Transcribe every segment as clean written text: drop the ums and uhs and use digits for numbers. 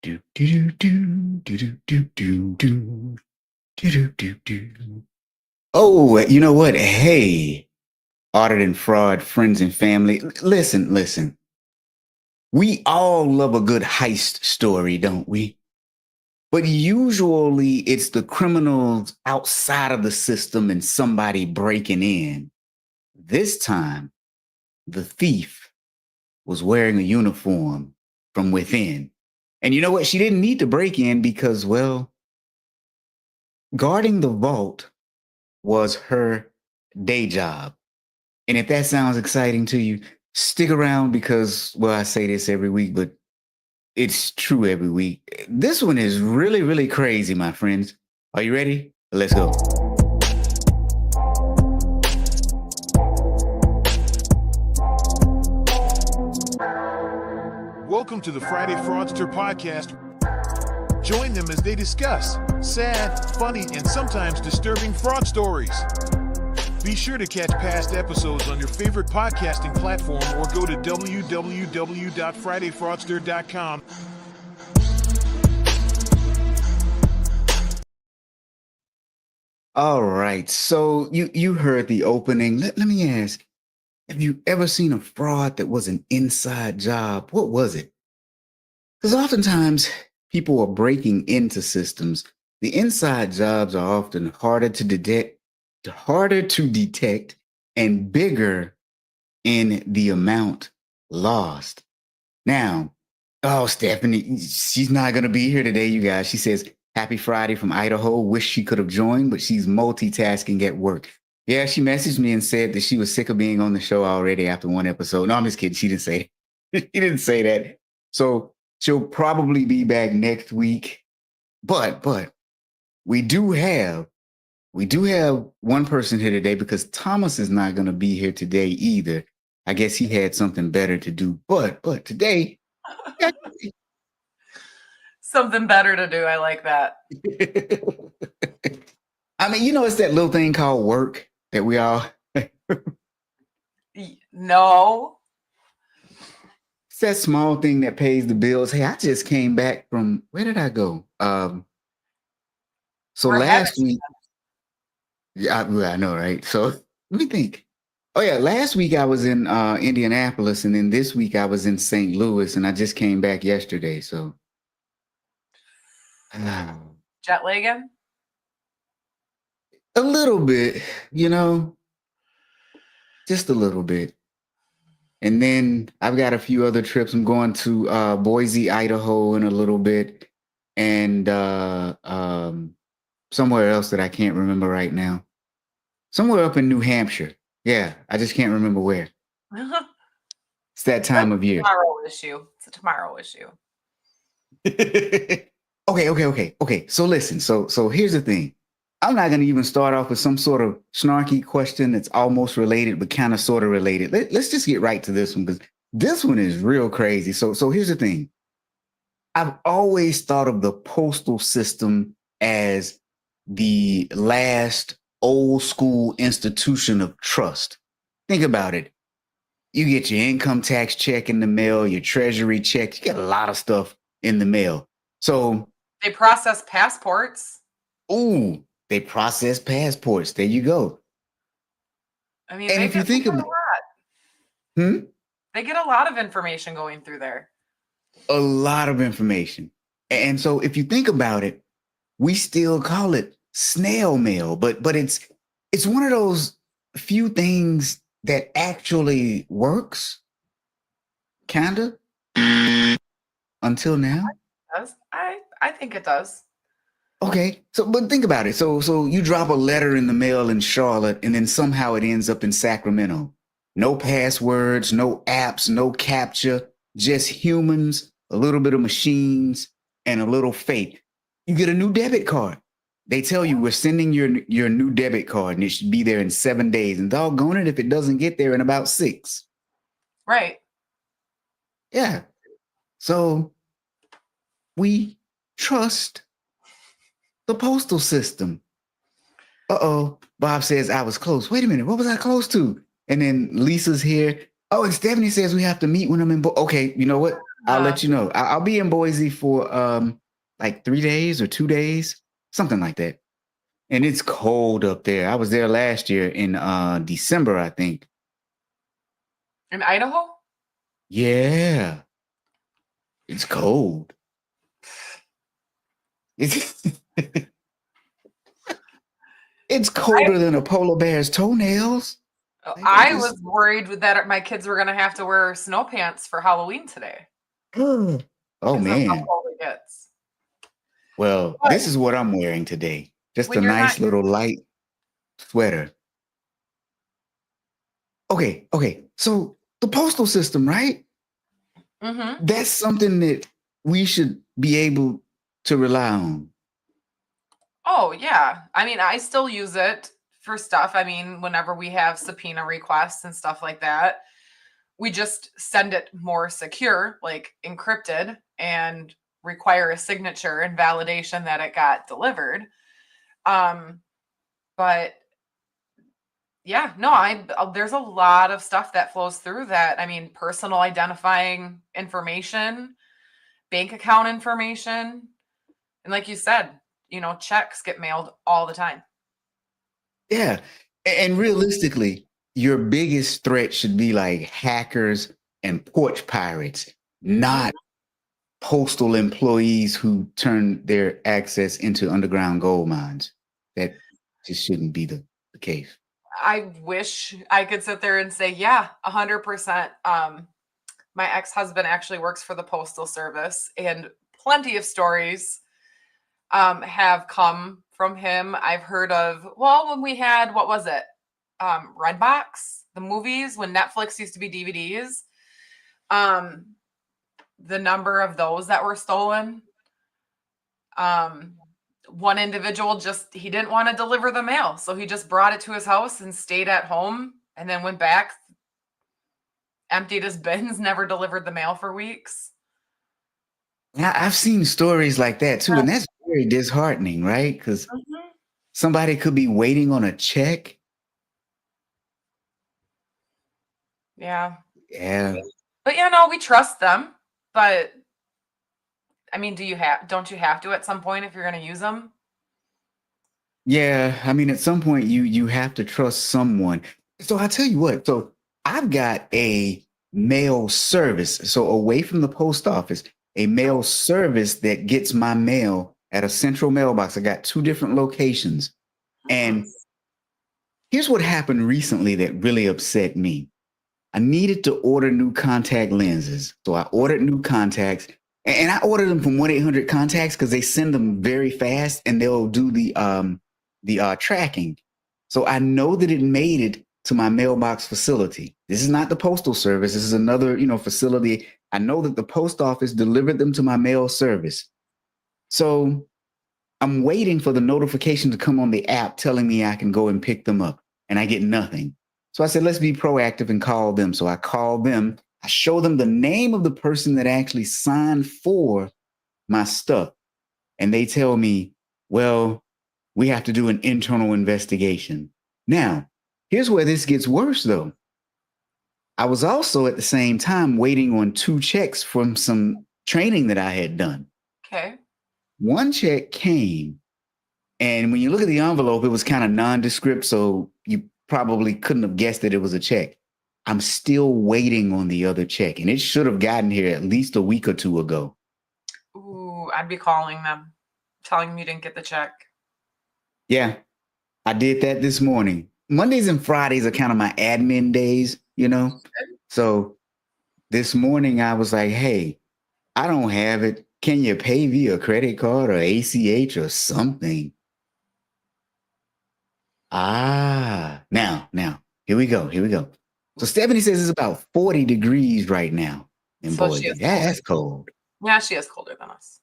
do do do do do do do do do do do. Oh, you know what? Hey, audit and fraud, friends and family. Listen. We all love a good heist story, don't we? But usually it's the criminals outside of the system and somebody breaking in. This time, the thief was wearing a uniform from within. And you know what? She didn't need to break in because, well, guarding the vault was her day job. And if that sounds exciting to you, stick around because, well, I say this every week, but it's true every week. This one is really, really crazy, my friends. Are you ready? Let's go. Welcome to the Friday Fraudster podcast. Join them as they discuss sad, funny, and sometimes disturbing fraud stories. Be sure to catch past episodes on your favorite podcasting platform or go to www.fridayfraudster.com. All right. So you heard the opening. Let me ask, have you ever seen a fraud that was an inside job? What was it? Because oftentimes people are breaking into systems. The inside jobs are often harder to detect and bigger in the amount lost. Now, oh, Stephanie, she's not going to be here today, you guys. She says, Happy Friday from Idaho. Wish she could have joined, but she's multitasking at work. Yeah, she messaged me and said that she was sick of being on the show already after one episode. No, I'm just kidding. She didn't say that. She didn't say that. So she'll probably be back next week. But we do have one person here today because Thomas is not going to be here today either. I guess he had something better to do. But today, something better to do. I like that. I mean, it's that little thing called work that we all. No. It's that small thing that pays the bills. Hey, I just came back from, where did I go? So last week, yeah, I know, right? So let me think. Oh yeah, last week I was in Indianapolis, and then this week I was in St. Louis, and I just came back yesterday. So jet lagging? A little bit, just a little bit. And then I've got a few other trips. I'm going to Boise, Idaho in a little bit, and somewhere else that I can't remember right now. Somewhere up in New Hampshire. Yeah, I just can't remember where. It's that time of year. It's a tomorrow issue. Okay. So listen. So here's the thing. I'm not going to even start off with some sort of snarky question that's almost related, but kind of sort of related. Let's just get right to this one because this one is real crazy. So here's the thing. I've always thought of the postal system as the last old school institution of trust. Think about it. You get your income tax check in the mail, your treasury check. You get a lot of stuff in the mail. So they process passports. Ooh. They process passports. There you go. I mean, and if you think about it, they get a lot of information going through there. A lot of information. And so if you think about it, we still call it snail mail, but it's one of those few things that actually works. Kinda. Until now. It does. I think it does. Okay, but think about it. So you drop a letter in the mail in Charlotte, and then somehow it ends up in Sacramento. No passwords, no apps, no captcha, just humans, a little bit of machines, and a little fate. You get a new debit card. They tell you we're sending your new debit card, and it should be there in 7 days. And doggone it if it doesn't get there in about 6. Right. Yeah. So we trust the postal system. Uh-oh. Bob says I was close. Wait a minute. What was I close to? And then Lisa's here. Oh, and Stephanie says we have to meet when I'm in. Okay, you know what? I'll let you know. I'll be in Boise for like 3 days or 2 days, something like that. And it's cold up there. I was there last year in December, I think. In Idaho? Yeah. It's cold. It's it's colder than a polar bear's toenails. Like, I was worried that my kids were going to have to wear snow pants for Halloween today. oh Because of how man. cold it gets. Well, But this is what I'm wearing today. Just when a you're nice not, little light sweater. Okay. So the postal system, right? Mhm. That's something that we should be able to rely on. Oh, yeah. I mean, I still use it for stuff. I mean, whenever we have subpoena requests and stuff like that, we just send it more secure, like encrypted, and require a signature and validation that it got delivered. But yeah, no, there's a lot of stuff that flows through that. I mean, personal identifying information, bank account information, and like you said, checks get mailed all the time. Yeah. And realistically, your biggest threat should be like hackers and porch pirates, not Mhm. postal employees who turn their access into underground gold mines. That just shouldn't be the case. I wish I could sit there and say, yeah, 100%. My ex-husband actually works for the Postal Service, and plenty of stories have come from him. I've heard of, well, when we had, what was it? Redbox, the movies, when Netflix used to be DVDs, um, the number of those that were stolen. One individual he didn't want to deliver the mail. So he just brought it to his house and stayed at home and then went back, emptied his bins, never delivered the mail for weeks. Yeah, I've seen stories like that too, and that's very disheartening, right? Because Mhm. somebody could be waiting on a check. Yeah. Yeah. But we trust them. But I mean, don't you have to at some point if you're going to use them? Yeah, I mean, at some point you have to trust someone. So I tell you what. So I've got a mail service. So away from the post office, a mail service that gets my mail at a central mailbox. I got two different locations. And Nice. here's what happened recently that really upset me. I needed to order new contact lenses. So I ordered new contacts and I ordered them from 1-800 contacts because they send them very fast and they'll do the tracking. So I know that it made it to my mailbox facility. This is not the postal service. This is another, facility. I know that the post office delivered them to my mail service. So I'm waiting for the notification to come on the app telling me I can go and pick them up, and I get nothing. So I said, let's be proactive and call them. So I call them. I show them the name of the person that actually signed for my stuff. And they tell me, well, we have to do an internal investigation. Now, here's where this gets worse, though. I was also at the same time waiting on 2 checks from some training that I had done. Okay. One check came. And when you look at the envelope, it was kind of nondescript, so you probably couldn't have guessed that it was a check. I'm still waiting on the other check, and it should have gotten here at least a week or two ago. Ooh, I'd be calling them, telling them you didn't get the check. Yeah, I did that this morning. Mondays and Fridays are kind of my admin days, you know? So this morning I was like, hey, I don't have it. Can you pay via credit card or ACH or something? Now, here we go. So Stephanie says it's about 40 degrees right now in So she Boise. is colder. That's cold. Yeah, she is colder than us.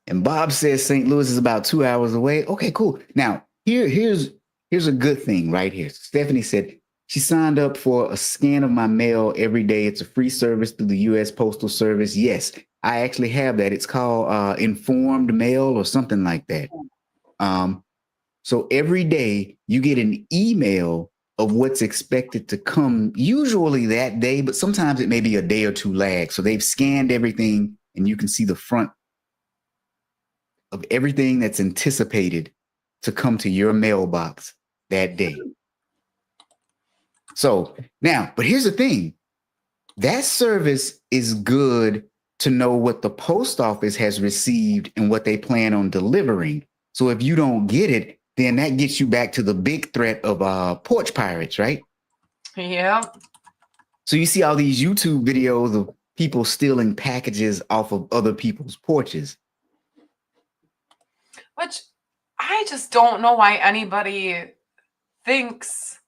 And Bob says St. Louis is about 2 hours away. Okay, cool. Now, here's a good thing right here. Stephanie said she signed up for a scan of my mail every day. It's a free service through the U.S. Postal Service. Yes, I actually have that. It's called Informed Mail or something like that. So every day you get an email of what's expected to come, usually that day, but sometimes it may be a day or two lag. So they've scanned everything and you can see the front of everything that's anticipated to come to your mailbox that day. So now, but here's the thing. That service is good to know what the post office has received and what they plan on delivering. So if you don't get it, then that gets you back to the big threat of porch pirates, right? Yeah. So you see all these YouTube videos of people stealing packages off of other people's porches. Which I just don't know why anybody thinks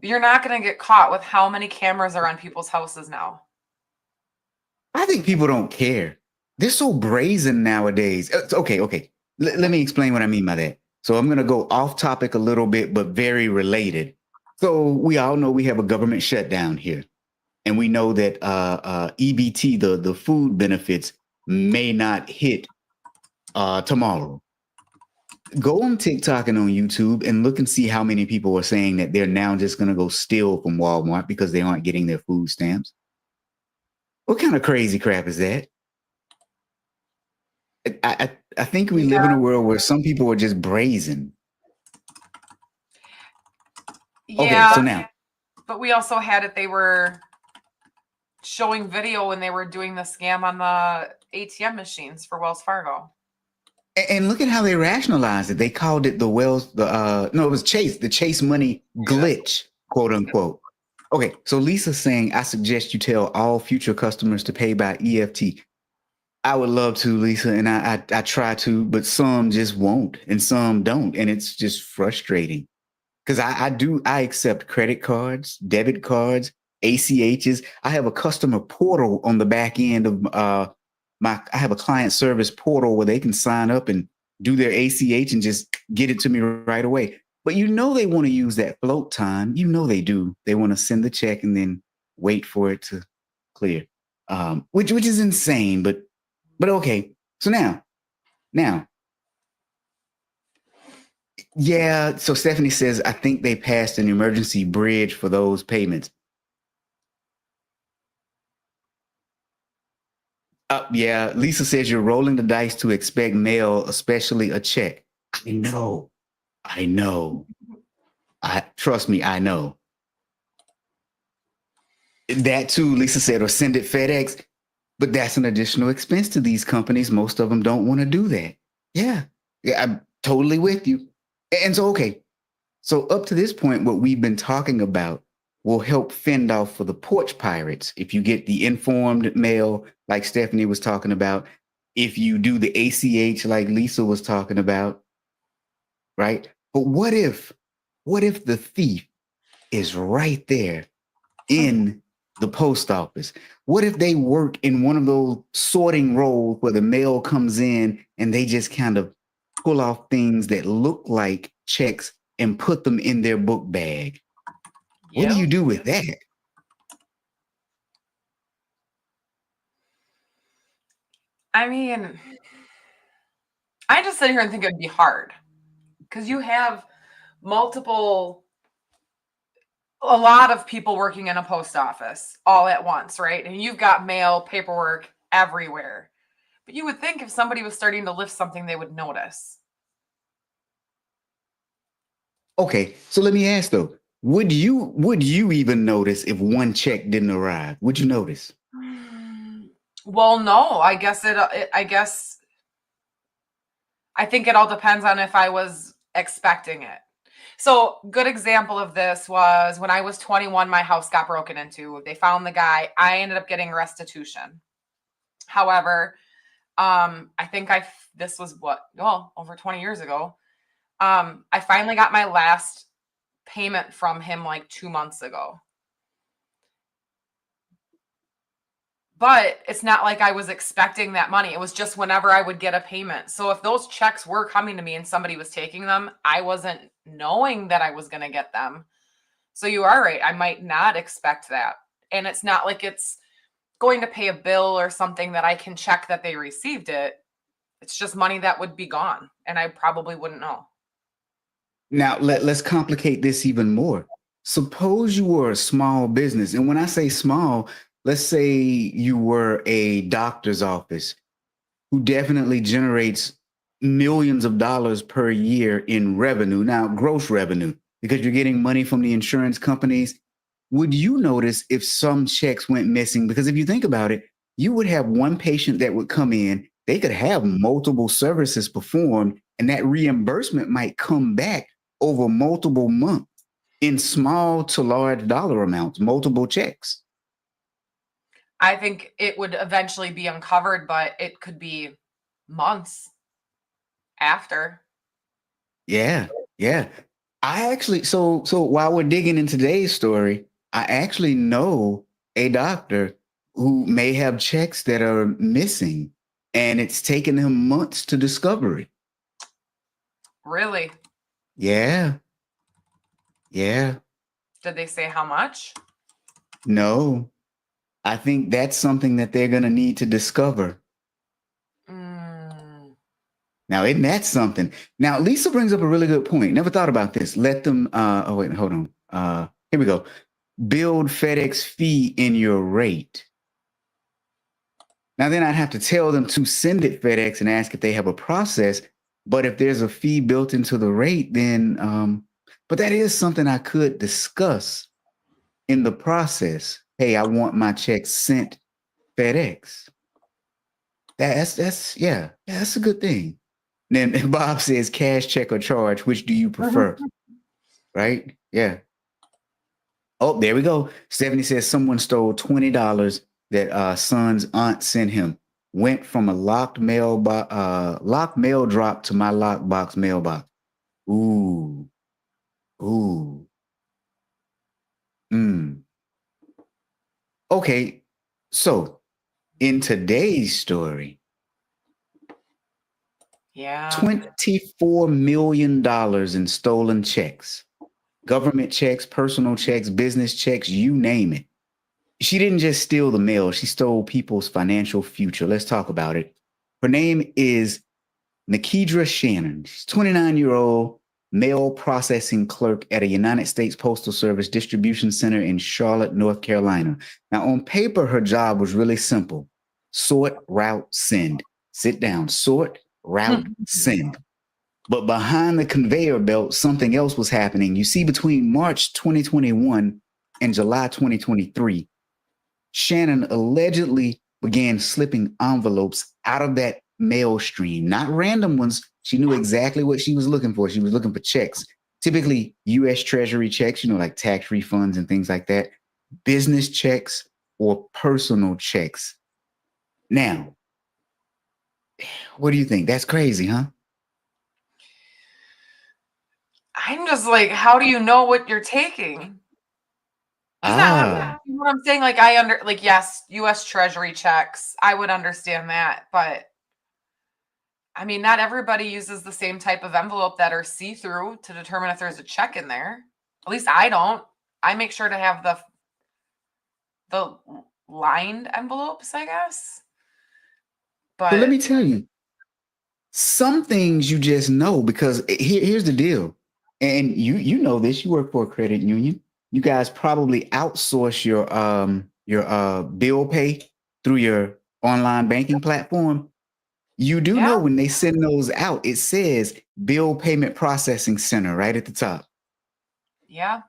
you're not going to get caught with how many cameras are on people's houses now. I think people don't care. They're so brazen nowadays. Okay. Let me explain what I mean by that. So I'm going to go off topic a little bit, but very related. So we all know we have a government shutdown here. And we know that EBT, the food benefits, may not hit tomorrow. Go on TikTok and on YouTube and look and see how many people are saying that they're now just going to go steal from Walmart because they aren't getting their food stamps. What kind of crazy crap is that? I think we live in a world where some people are just brazen. Yeah, okay, so now. But we also had it, they were showing video when they were doing the scam on the ATM machines for Wells Fargo. And look at how they rationalized it. They called it it was Chase, the Chase money glitch, quote unquote. Okay, so Lisa's saying, I suggest you tell all future customers to pay by EFT. I would love to, Lisa, and I try to, but some just won't and some don't. And it's just frustrating because I accept credit cards, debit cards, ACHs. I have a customer portal on the back end of I have a client service portal where they can sign up and do their ACH and just get it to me right away. But you know they want to use that float time. You know they do. They want to send the check and then wait for it to clear, which is insane. But okay. So now, yeah. So Stephanie says, I think they passed an emergency bridge for those payments. Yeah, Lisa says you're rolling the dice to expect mail, especially a check. I know. Trust me, I know. That too, Lisa said, or send it FedEx. But that's an additional expense to these companies. Most of them don't want to do that. Yeah, I'm totally with you. And so, okay. So up to this point, what we've been talking about will help fend off for the porch pirates. If you get the informed mail, like Stephanie was talking about, if you do the ACH, like Lisa was talking about, right? But what if the thief is right there in the post office? What if they work in one of those sorting roles where the mail comes in and they just kind of pull off things that look like checks and put them in their book bag? What do you do with that? I mean, I just sit here and think it'd be hard because you have a lot of people working in a post office all at once, right? And you've got mail, paperwork everywhere. But you would think if somebody was starting to lift something, they would notice. Okay, so let me ask though, would you even notice if one check didn't arrive? Would you notice? Well, no, I think it all depends on if I was expecting it. So, good example of this was when I was 21, my house got broken into. They found the guy. I ended up getting restitution. However, I think this was over 20 years ago. I finally got my last payment from him like 2 months ago. But it's not like I was expecting that money. It was just whenever I would get a payment. So if those checks were coming to me and somebody was taking them, I wasn't knowing that I was going to get them. So you are right. I might not expect that. And it's not like it's going to pay a bill or something that I can check that they received it. It's just money that would be gone. And I probably wouldn't know. Now, let's complicate this even more. suppose you were a small business. And when I say small, let's say you were a doctor's office who definitely generates millions of dollars per year in revenue. Now, gross revenue, because you're getting money from the insurance companies. Would you notice if some checks went missing? Because if you think about it, you would have one patient that would come in, they could have multiple services performed, and that reimbursement might come back over multiple months in small to large dollar amounts, multiple checks. I think it would eventually be uncovered, but it could be months after. Yeah, yeah. I actually so while we're digging in today's story, I actually know a doctor who may have checks that are missing, and it's taken him months to discover it. Really? Yeah, yeah. Did they say how much? No, I think that's something that they're gonna need to discover. Now, isn't that something? Now, Lisa brings up a really good point. Never thought about this. Let them, oh, wait, hold on. Here we go. Build FedEx fee in your rate. Now, then I'd have to tell them to send it FedEx and ask if they have a process. But if there's a fee built into the rate, then, but that is something I could discuss in the process. Hey, I want my check sent FedEx. Yeah, that's a good thing. Then Bob says cash, check, or charge. Which do you prefer? Right? Yeah. Oh, there we go. Stephanie says someone stole $20 that son's aunt sent him. Went from a locked mail drop to my lockbox mailbox. Ooh. Ooh. Okay. So in today's story, Yeah. $24 million in stolen checks. Government checks, personal checks, business checks, you name it. She didn't just steal the mail, she stole people's financial future. Let's talk about it. Her name is Nikedra Shannon. She's 29-year-old mail processing clerk at a United States Postal Service distribution center in Charlotte, North Carolina. Now, on paper, her job was really simple. Sort, route, send. Sit down, sort, route, send. But behind the conveyor belt, something else was happening. You see, between March 2021 and July 2023, Shannon allegedly began slipping envelopes out of that mail stream, not random ones. She knew exactly what she was looking for. She was looking for checks, typically U.S. Treasury checks, like tax refunds and things like that, business checks or personal checks. Now, what do you think? That's crazy, huh? I'm just like, how do you know what you're taking? Is that what I'm saying? Like, yes, U.S. Treasury checks. I would understand that, but I mean, not everybody uses the same type of envelope that are see-through to determine if there's a check in there. At least I don't. I make sure to have the lined envelopes, I guess. But let me tell you, some things you just know, because here's the deal. And you know this, you work for a credit union. You guys probably outsource your bill pay through your online banking platform. You do know when they send those out, it says bill payment processing center right at the top. Yeah.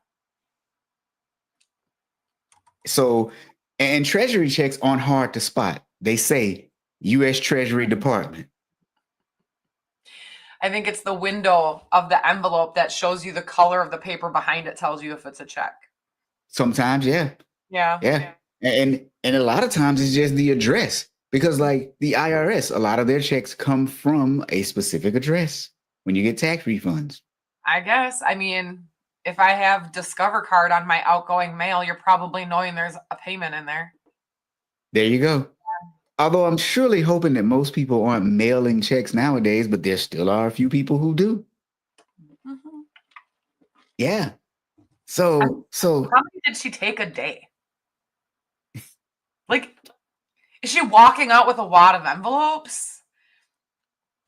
So, and treasury checks aren't hard to spot. They say U.S. Treasury Department. I think it's the window of the envelope that shows you the color of the paper behind it, tells you if it's a check. Sometimes, yeah. Yeah. And a lot of times it's just the address, because like the IRS, a lot of their checks come from a specific address when you get tax refunds. I guess. I mean, if I have Discover card on my outgoing mail, you're probably knowing there's a payment in there. There you go. Although I'm surely hoping that most people aren't mailing checks nowadays, but there still are a few people who do. Mm-hmm. Yeah. So how many did she take a day? Like, is she walking out with a wad of envelopes?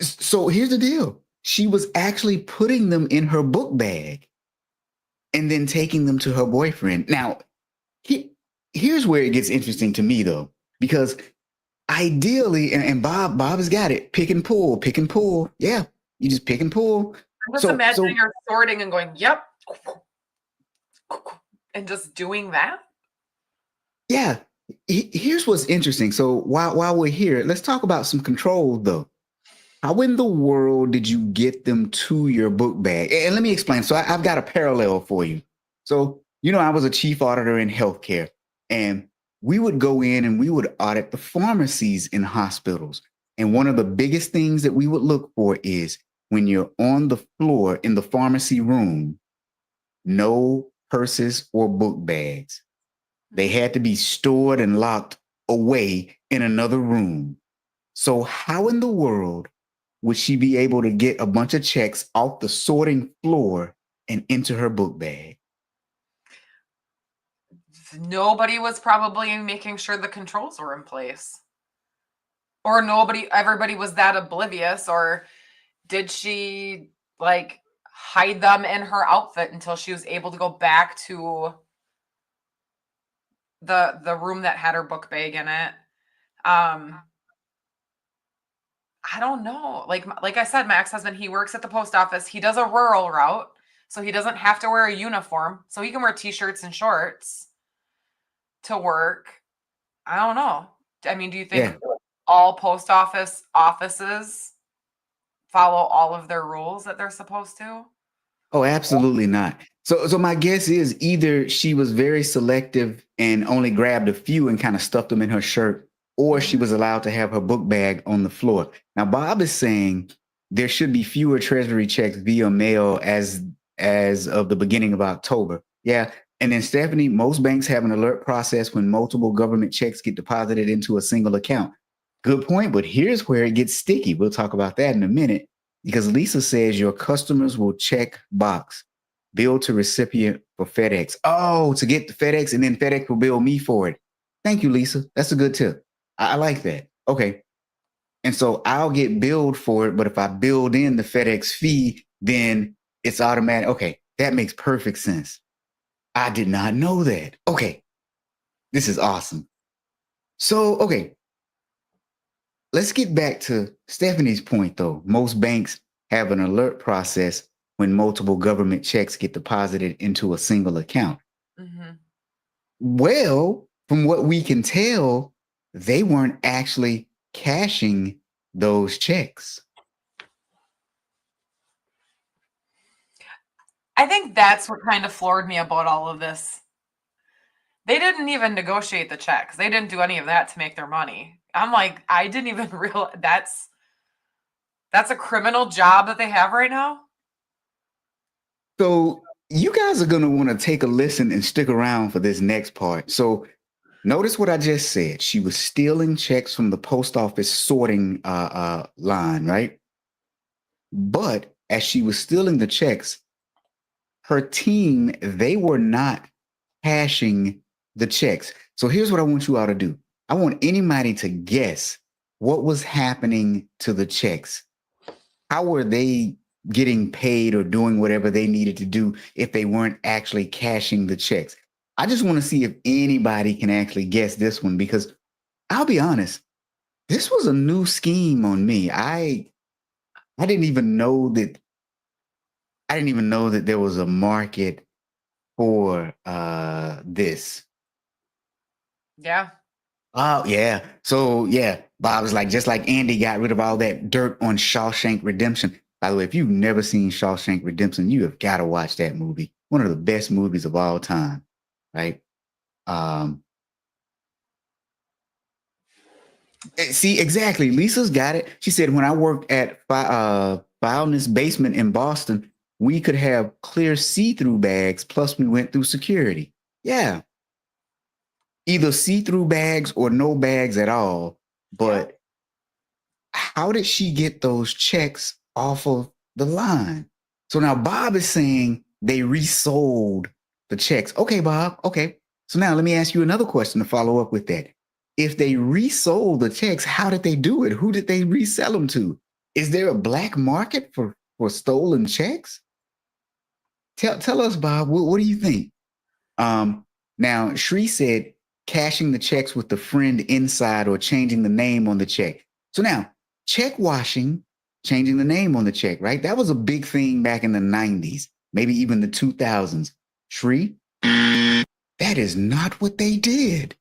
So here's the deal. She was actually putting them in her book bag. and then taking them to her boyfriend. Now, here's where it gets interesting to me, though, because ideally, and Bob has got it, pick and pull, pick and pull. Yeah, you just pick and pull. I'm just So imagining her sorting and going, yep, and just doing that. yeah, here's what's interesting. So while we're here, let's talk about some controls, though. How in the world did you get them to your book bag? And let me explain. So I've got a parallel for you. So, I was a chief auditor in healthcare, and we would go in and we would audit the pharmacies in hospitals. And one of the biggest things that we would look for is when you're on the floor in the pharmacy room, no purses or book bags. They had to be stored and locked away in another room. So how in the world would she be able to get a bunch of checks off the sorting floor and into her book bag? Nobody was probably making sure the controls were in place. Or everybody was that oblivious, or did she like hide them in her outfit until she was able to go back to the room that had her book bag in it? I don't know. Like I said, my ex-husband, he works at the post office. He does a rural route, so he doesn't have to wear a uniform. So he can wear t-shirts and shorts to work. I don't know. I mean, do you think all post offices follow all of their rules that they're supposed to? Oh, absolutely not. So my guess is either she was very selective and only grabbed a few and kind of stuffed them in her shirt, or she was allowed to have her book bag on the floor. Now, Bob is saying there should be fewer treasury checks via mail as of the beginning of October. Yeah. And then Stephanie, most banks have an alert process when multiple government checks get deposited into a single account. Good point, but here's where it gets sticky. We'll talk about that in a minute, because Lisa says your customers will check box, bill to recipient for FedEx. Oh, to get the FedEx, and then FedEx will bill me for it. Thank you, Lisa. That's a good tip. I like that. Okay. And so I'll get billed for it, but if I build in the FedEx fee, then it's automatic. Okay, that makes perfect sense. I did not know that. Okay, this is awesome. So, okay, let's get back to Stephanie's point, though. Most banks have an alert process when multiple government checks get deposited into a single account. Mm-hmm. Well, from what we can tell, they weren't actually cashing those checks. I think that's what kind of floored me about all of this. They didn't even negotiate the checks. They didn't do any of that to make their money. I'm like, I didn't even realize that's a criminal job that they have right now. So you guys are going to want to take a listen and stick around for this next part. So notice what I just said. She was stealing checks from the post office sorting line, right? But as she was stealing the checks, her team, they were not cashing the checks. So here's what I want you all to do. I want anybody to guess what was happening to the checks. How were they getting paid or doing whatever they needed to do if they weren't actually cashing the checks? I just want to see if anybody can actually guess this one, because I'll be honest, this was a new scheme on me. I didn't even know that there was a market for this. Yeah. Oh, yeah. So, yeah, Bob was like, just like Andy got rid of all that dirt on Shawshank Redemption. By the way, if you've never seen Shawshank Redemption, you have got to watch that movie. One of the best movies of all time, right? See, exactly. Lisa's got it. She said, when I worked at Foulness Basement in Boston, we could have clear see-through bags, plus we went through security. Yeah. Either see-through bags or no bags at all. But how did she get those checks off of the line? So now Bob is saying they resold the checks. Okay, Bob. Okay. So now let me ask you another question to follow up with that. If they resold the checks, how did they do it? Who did they resell them to? Is there a black market for stolen checks? Tell us, Bob, what do you think? Now Shri said cashing the checks with the friend inside or changing the name on the check. So now check washing, changing the name on the check, right? That was a big thing back in the 90s, maybe even the 2000s. Shri, that is not what they did.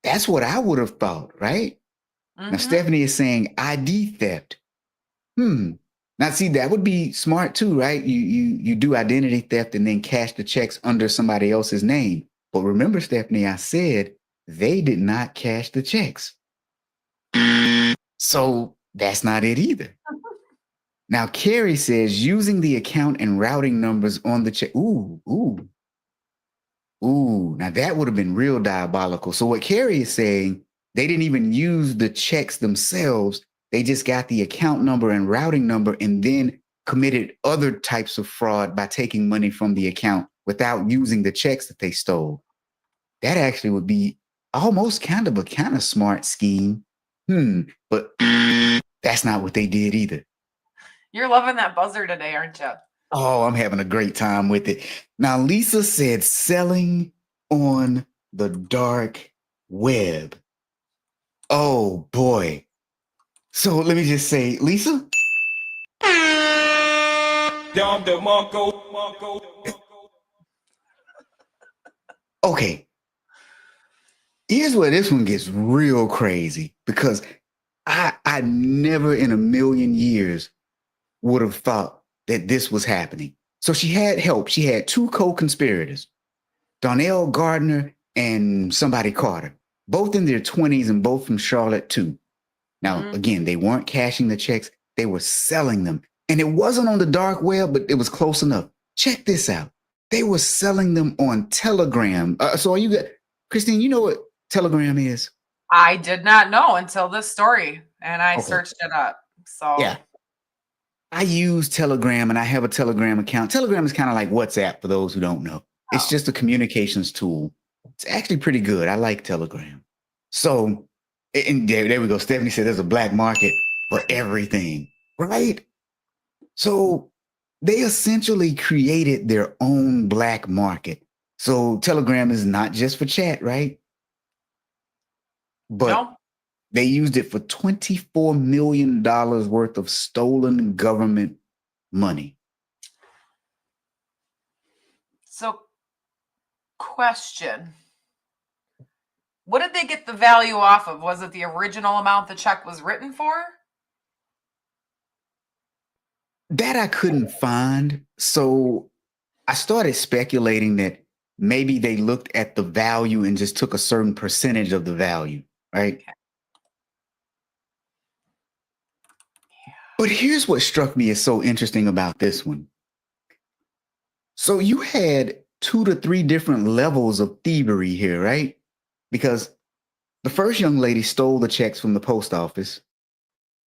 That's what I would have thought, right? Now Stephanie is saying ID theft. Now see, that would be smart too, right? You do identity theft and then cash the checks under somebody else's name. But remember, Stephanie, I said they did not cash the checks. So that's not it either. Now Carrie says using the account and routing numbers on the check. Now that would have been real diabolical. So what Carrie is saying, they didn't even use the checks themselves. They just got the account number and routing number and then committed other types of fraud by taking money from the account without using the checks that they stole. That actually would be almost kind of smart scheme. But that's not what they did either. You're loving that buzzer today, aren't you? Oh, I'm having a great time with it. Now, Lisa said selling on the dark web. Oh, boy. So let me just say, Lisa? Okay. Here's where this one gets real crazy because I never in a million years would have thought that this was happening. So she had help. She had two co-conspirators, Donnell Gardner and somebody Carter, both in their 20s and both from Charlotte too. Now, again, they weren't cashing the checks. They were selling them. And it wasn't on the dark web, but it was close enough. Check this out. They were selling them on Telegram. So are you good? Christine, you know what Telegram is? I did not know until this story, and I searched it up. So yeah. I use Telegram and I have a Telegram account. Telegram is kind of like WhatsApp for those who don't know. It's just a communications tool. It's actually pretty good. I like Telegram. So, and there we go. Stephanie said there's a black market for everything, right? So they essentially created their own black market. So Telegram is not just for chat, right? But they used it for $24 million worth of stolen government money. So, question. What did they get the value off of? Was it the original amount the check was written for? That I couldn't find. So I started speculating that maybe they looked at the value and just took a certain percentage of the value, right? Okay. But here's what struck me as so interesting about this one. So you had 2 to 3 different levels of thievery here, right? Because the first young lady stole the checks from the post office.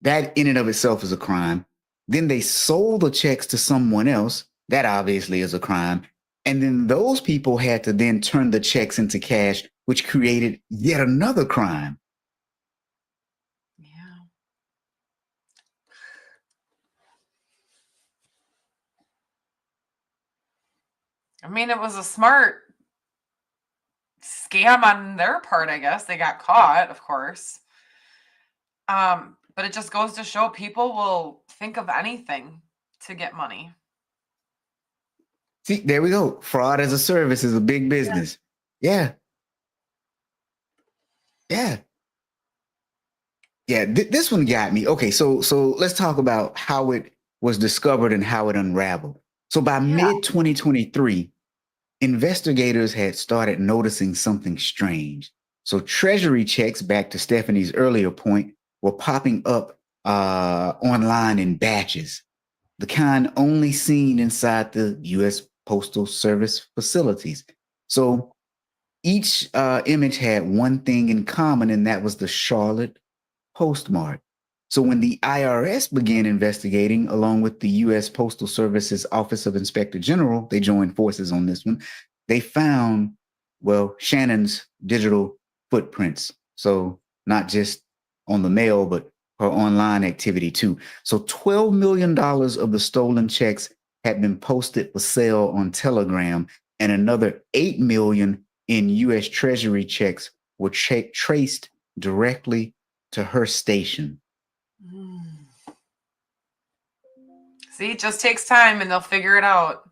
That in and of itself is a crime. Then they sold the checks to someone else. That obviously is a crime. And then those people had to then turn the checks into cash, which created yet another crime. Yeah. I mean, it was a smart scam on their part, I guess. They got caught, of course. But it just goes to show people will think of anything to get money. See, there we go. Fraud as a service is a big business. Yeah. This one got me. Okay, so let's talk about how it was discovered and how it unraveled. So by mid 2023, investigators had started noticing something strange. So treasury checks, back to Stephanie's earlier point, were popping up online in batches, the kind only seen inside the U.S. Postal Service facilities. So each image had one thing in common, and that was the Charlotte postmark. So when the IRS began investigating, along with the U.S. Postal Service's Office of Inspector General, they joined forces on this one, they found, well, Shannon's digital footprints. So not just on the mail, but her online activity too. So $12 million of the stolen checks had been posted for sale on Telegram, and another 8 million in U.S. Treasury checks were traced directly to her station. See, it just takes time and they'll figure it out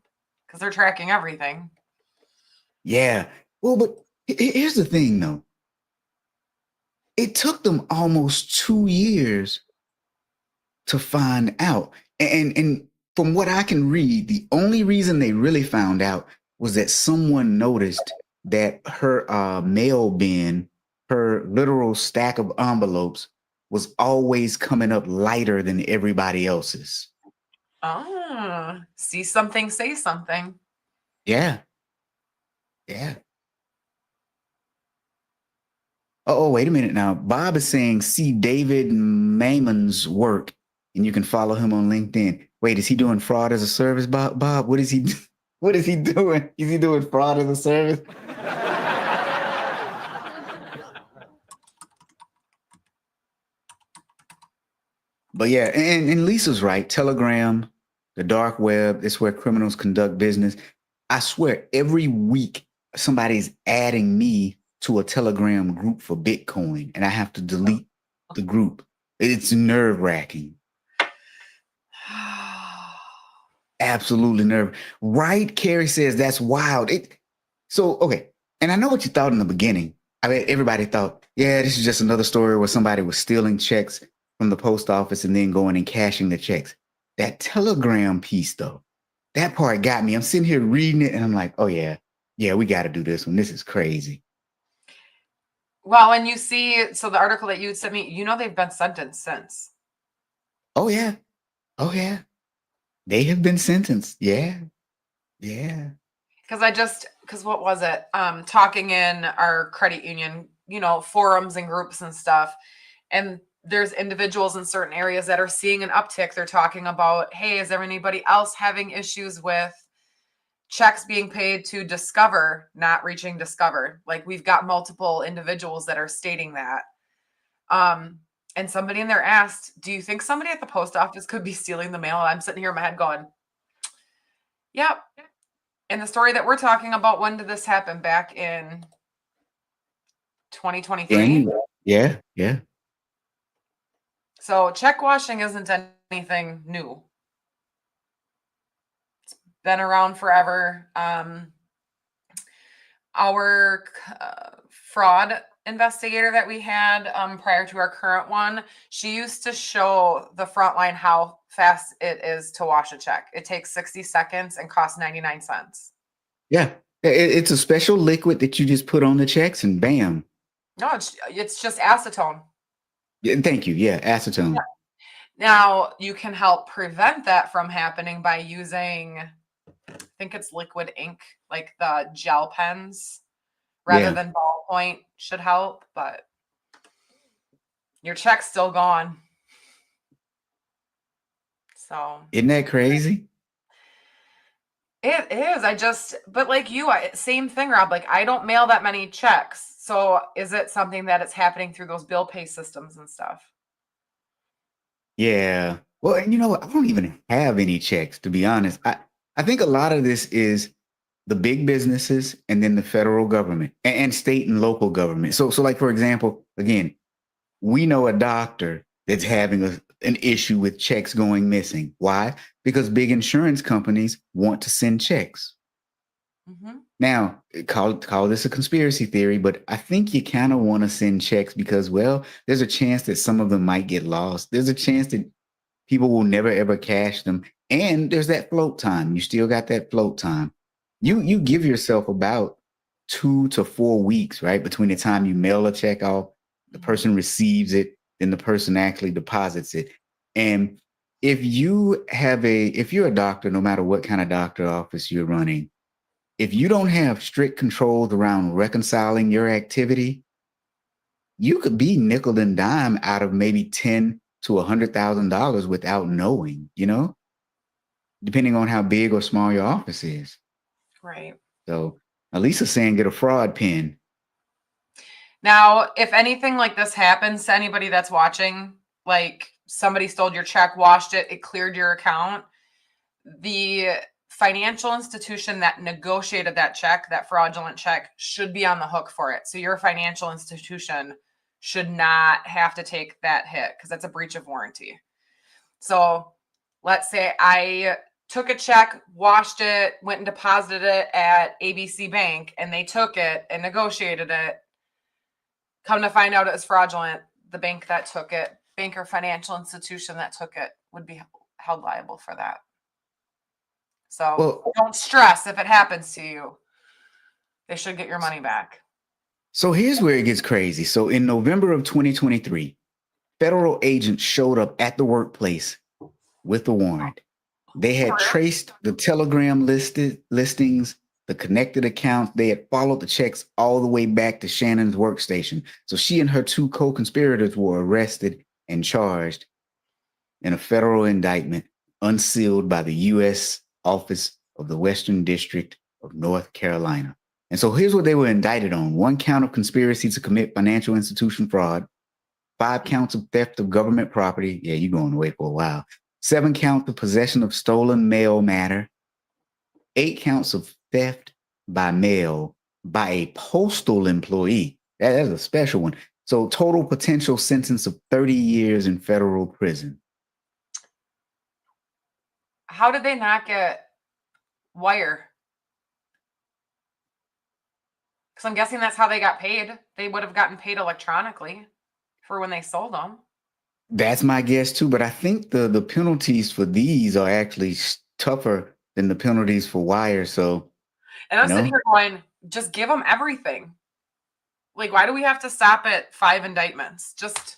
because they're tracking everything. Yeah. Well, but here's the thing, though. It took them almost 2 years to find out. And from what I can read, the only reason they really found out was that someone noticed that her mail bin, her literal stack of envelopes, was always coming up lighter than everybody else's. Oh, see something, say something. Yeah. Yeah. Oh, wait a minute now. Bob is saying, see David Mayman's work, and you can follow him on LinkedIn. Wait, is he doing fraud as a service, Bob? Bob, what is he? What is he doing? Is he doing fraud as a service? But yeah, and Lisa's right. Telegram, the dark web, it's where criminals conduct business. I swear, every week somebody's adding me to a Telegram group for Bitcoin, and I have to delete the group. It's nerve wracking. Absolutely nerve. Right? Carrie says that's wild. Okay. And I know what you thought in the beginning. I mean, everybody thought, yeah, this is just another story where somebody was stealing checks from the post office and then going and cashing the checks. That Telegram piece, though, that part got me. I'm sitting here reading it and I'm like, oh, yeah, we got to do this one. This is crazy. Well, and you see, so the article that you sent me, they've been sentenced since. Oh, yeah. Oh, yeah. They have been sentenced. Yeah. Yeah. Because what was it? Talking in our credit union, forums and groups and stuff. And there's individuals in certain areas that are seeing an uptick. They're talking about, hey, is there anybody else having issues with checks being paid to Discover, not reaching Discover? Like, we've got multiple individuals that are stating that. And somebody in there asked, do you think somebody at the post office could be stealing the mail? And I'm sitting here in my head going, yep. And the story that we're talking about, when did this happen? Back in 2023? Yeah. Yeah. So check washing isn't anything new. It's been around forever. Our fraud investigator that we had prior to our current one, she used to show the front line how fast it is to wash a check. It takes 60 seconds and costs 99 cents. Yeah. It's a special liquid that you just put on the checks and bam. No, it's just acetone. Yeah, thank you. Yeah, acetone. Yeah. Now, you can help prevent that from happening by using, I think it's liquid ink, like the gel pens, rather than ballpoint should help, but your check's still gone. So. Isn't that crazy? It is. But like you, same thing, Rob. Like, I don't mail that many checks. So is it something that it's happening through those bill pay systems and stuff? Yeah. Well, and you know what? I don't even have any checks, to be honest. I think a lot of this is the big businesses and then the federal government and state and local government. So like, for example, again, we know a doctor that's having an issue with checks going missing. Why? Because big insurance companies want to send checks. Mm-hmm. Now, call this a conspiracy theory, but I think you kind of want to send checks because, well, there's a chance that some of them might get lost. There's a chance that people will never, ever cash them. And there's that float time. You still got that float time. You give yourself about 2 to 4 weeks, right? Between the time you mail a check off, the person receives it, then the person actually deposits it. And if you're a doctor, no matter what kind of doctor office you're running, if you don't have strict controls around reconciling your activity, you could be nickel and dime out of maybe $10,000 to $100,000 without knowing, depending on how big or small your office is. Right. So Elisa's saying get a fraud pin. Now, if anything like this happens to anybody that's watching, like somebody stole your check, washed it, it cleared your account, the financial institution that negotiated that check, that fraudulent check, should be on the hook for it. So your financial institution should not have to take that hit because that's a breach of warranty. So let's say I took a check, washed it, went and deposited it at ABC Bank, and they took it and negotiated it. Come to find out it was fraudulent. The bank that took it, bank or financial institution that took it, would be held liable for that. So don't stress if it happens to you. They should get your money back. So here's where it gets crazy. So in November of 2023, federal agents showed up at the workplace with a warrant. They had traced the Telegram listings, the connected accounts. They had followed the checks all the way back to Shannon's workstation. So she and her two co-conspirators were arrested and charged in a federal indictment unsealed by the U.S. Office of the Western District of North Carolina. And so here's what they were indicted on. 1 count of conspiracy to commit financial institution fraud, 5 counts of theft of government property. Yeah, you're going away for a while. 7 counts of possession of stolen mail matter, 8 counts of theft by mail by a postal employee. That's a special one. So total potential sentence of 30 years in federal prison. How did they not get wire? Because I'm guessing that's how they got paid. They would have gotten paid electronically for when they sold them. That's my guess too, but I think the penalties for these are actually tougher than the penalties for wire. So, and I'm sitting here going, just give them everything. Like, why do we have to stop at 5 indictments? Just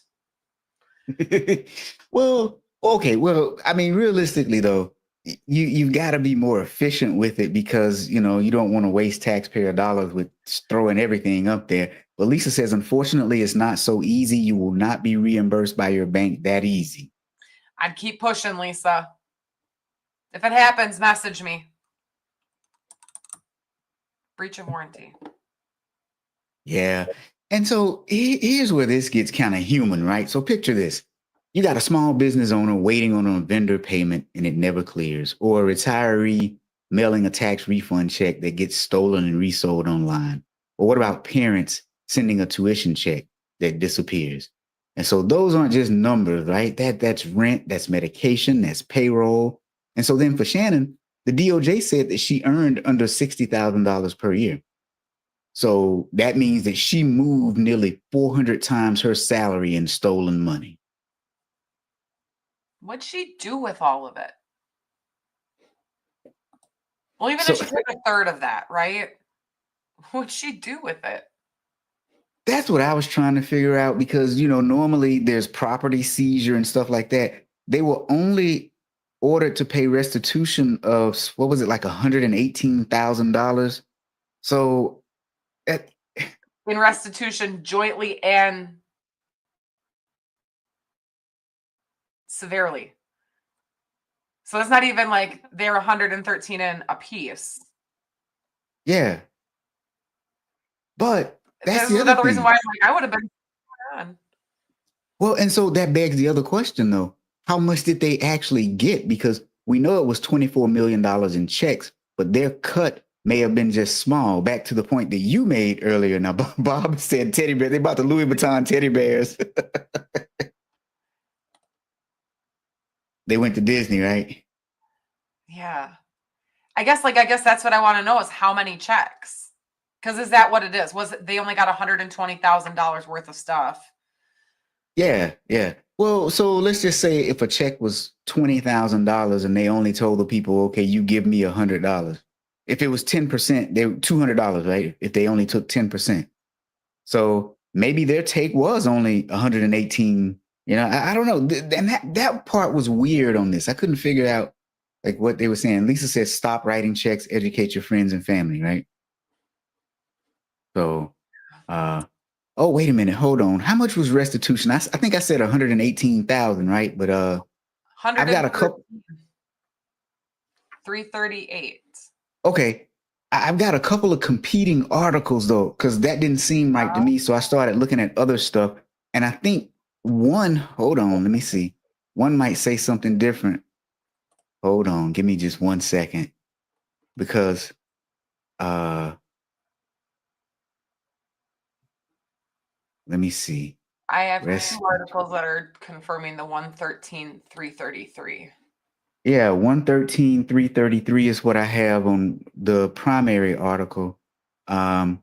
well, okay. Well, I mean, realistically though, you've got to be more efficient with it because you don't want to waste taxpayer dollars with throwing everything up there. But Lisa says, unfortunately, it's not so easy. You will not be reimbursed by your bank that easy. I'd keep pushing, Lisa. If it happens, message me. Breach of warranty. Yeah. And so here's where this gets kind of human, right? So picture this. You got a small business owner waiting on a vendor payment and it never clears, or a retiree mailing a tax refund check that gets stolen and resold online. Or what about parents sending a tuition check that disappears? And so those aren't just numbers, right? That's rent, that's medication, that's payroll. And so then for Shannon, the DOJ said that she earned under $60,000 per year. So that means that she moved nearly 400 times her salary in stolen money. What'd she do with all of it? Well, even if she took a third of that, right? What'd she do with it? That's what I was trying to figure out because, normally there's property seizure and stuff like that. They were only ordered to pay restitution of, what was it, like $118,000? So in restitution jointly and severely. So it's not even like they're 113 in a piece. Yeah. But that's the other reason why I'm like, I would have been done. Well, and so that begs the other question though. How much did they actually get? Because we know it was $24 million in checks, but their cut may have been just small. Back to the point that you made earlier. Now, Bob said teddy bear. They bought the Louis Vuitton teddy bears. They went to Disney, right? Yeah. I guess that's what I want to know is how many checks. Because is that what it is? Was it they only got $120,000 worth of stuff? Yeah. Well, so let's just say if a check was $20,000 and they only told the people, okay, you give me $100. If it was 10%, they were $200, right? If they only took 10%. So maybe their take was only 118. I don't know. And that part was weird on this. I couldn't figure out like what they were saying. Lisa said, stop writing checks, educate your friends and family, right? So, oh, wait a minute. Hold on. How much was restitution? I think I said 118,000, right? But I've got a couple. 338. Okay. I've got a couple of competing articles though, because that didn't seem right to me. So I started looking at other stuff. And I think hold on, let me see. One might say something different. Hold on, give me just 1 second because let me see. I have Rest. two articles that are confirming the 113,333. Yeah, 113,333 is what I have on the primary article. Yeah,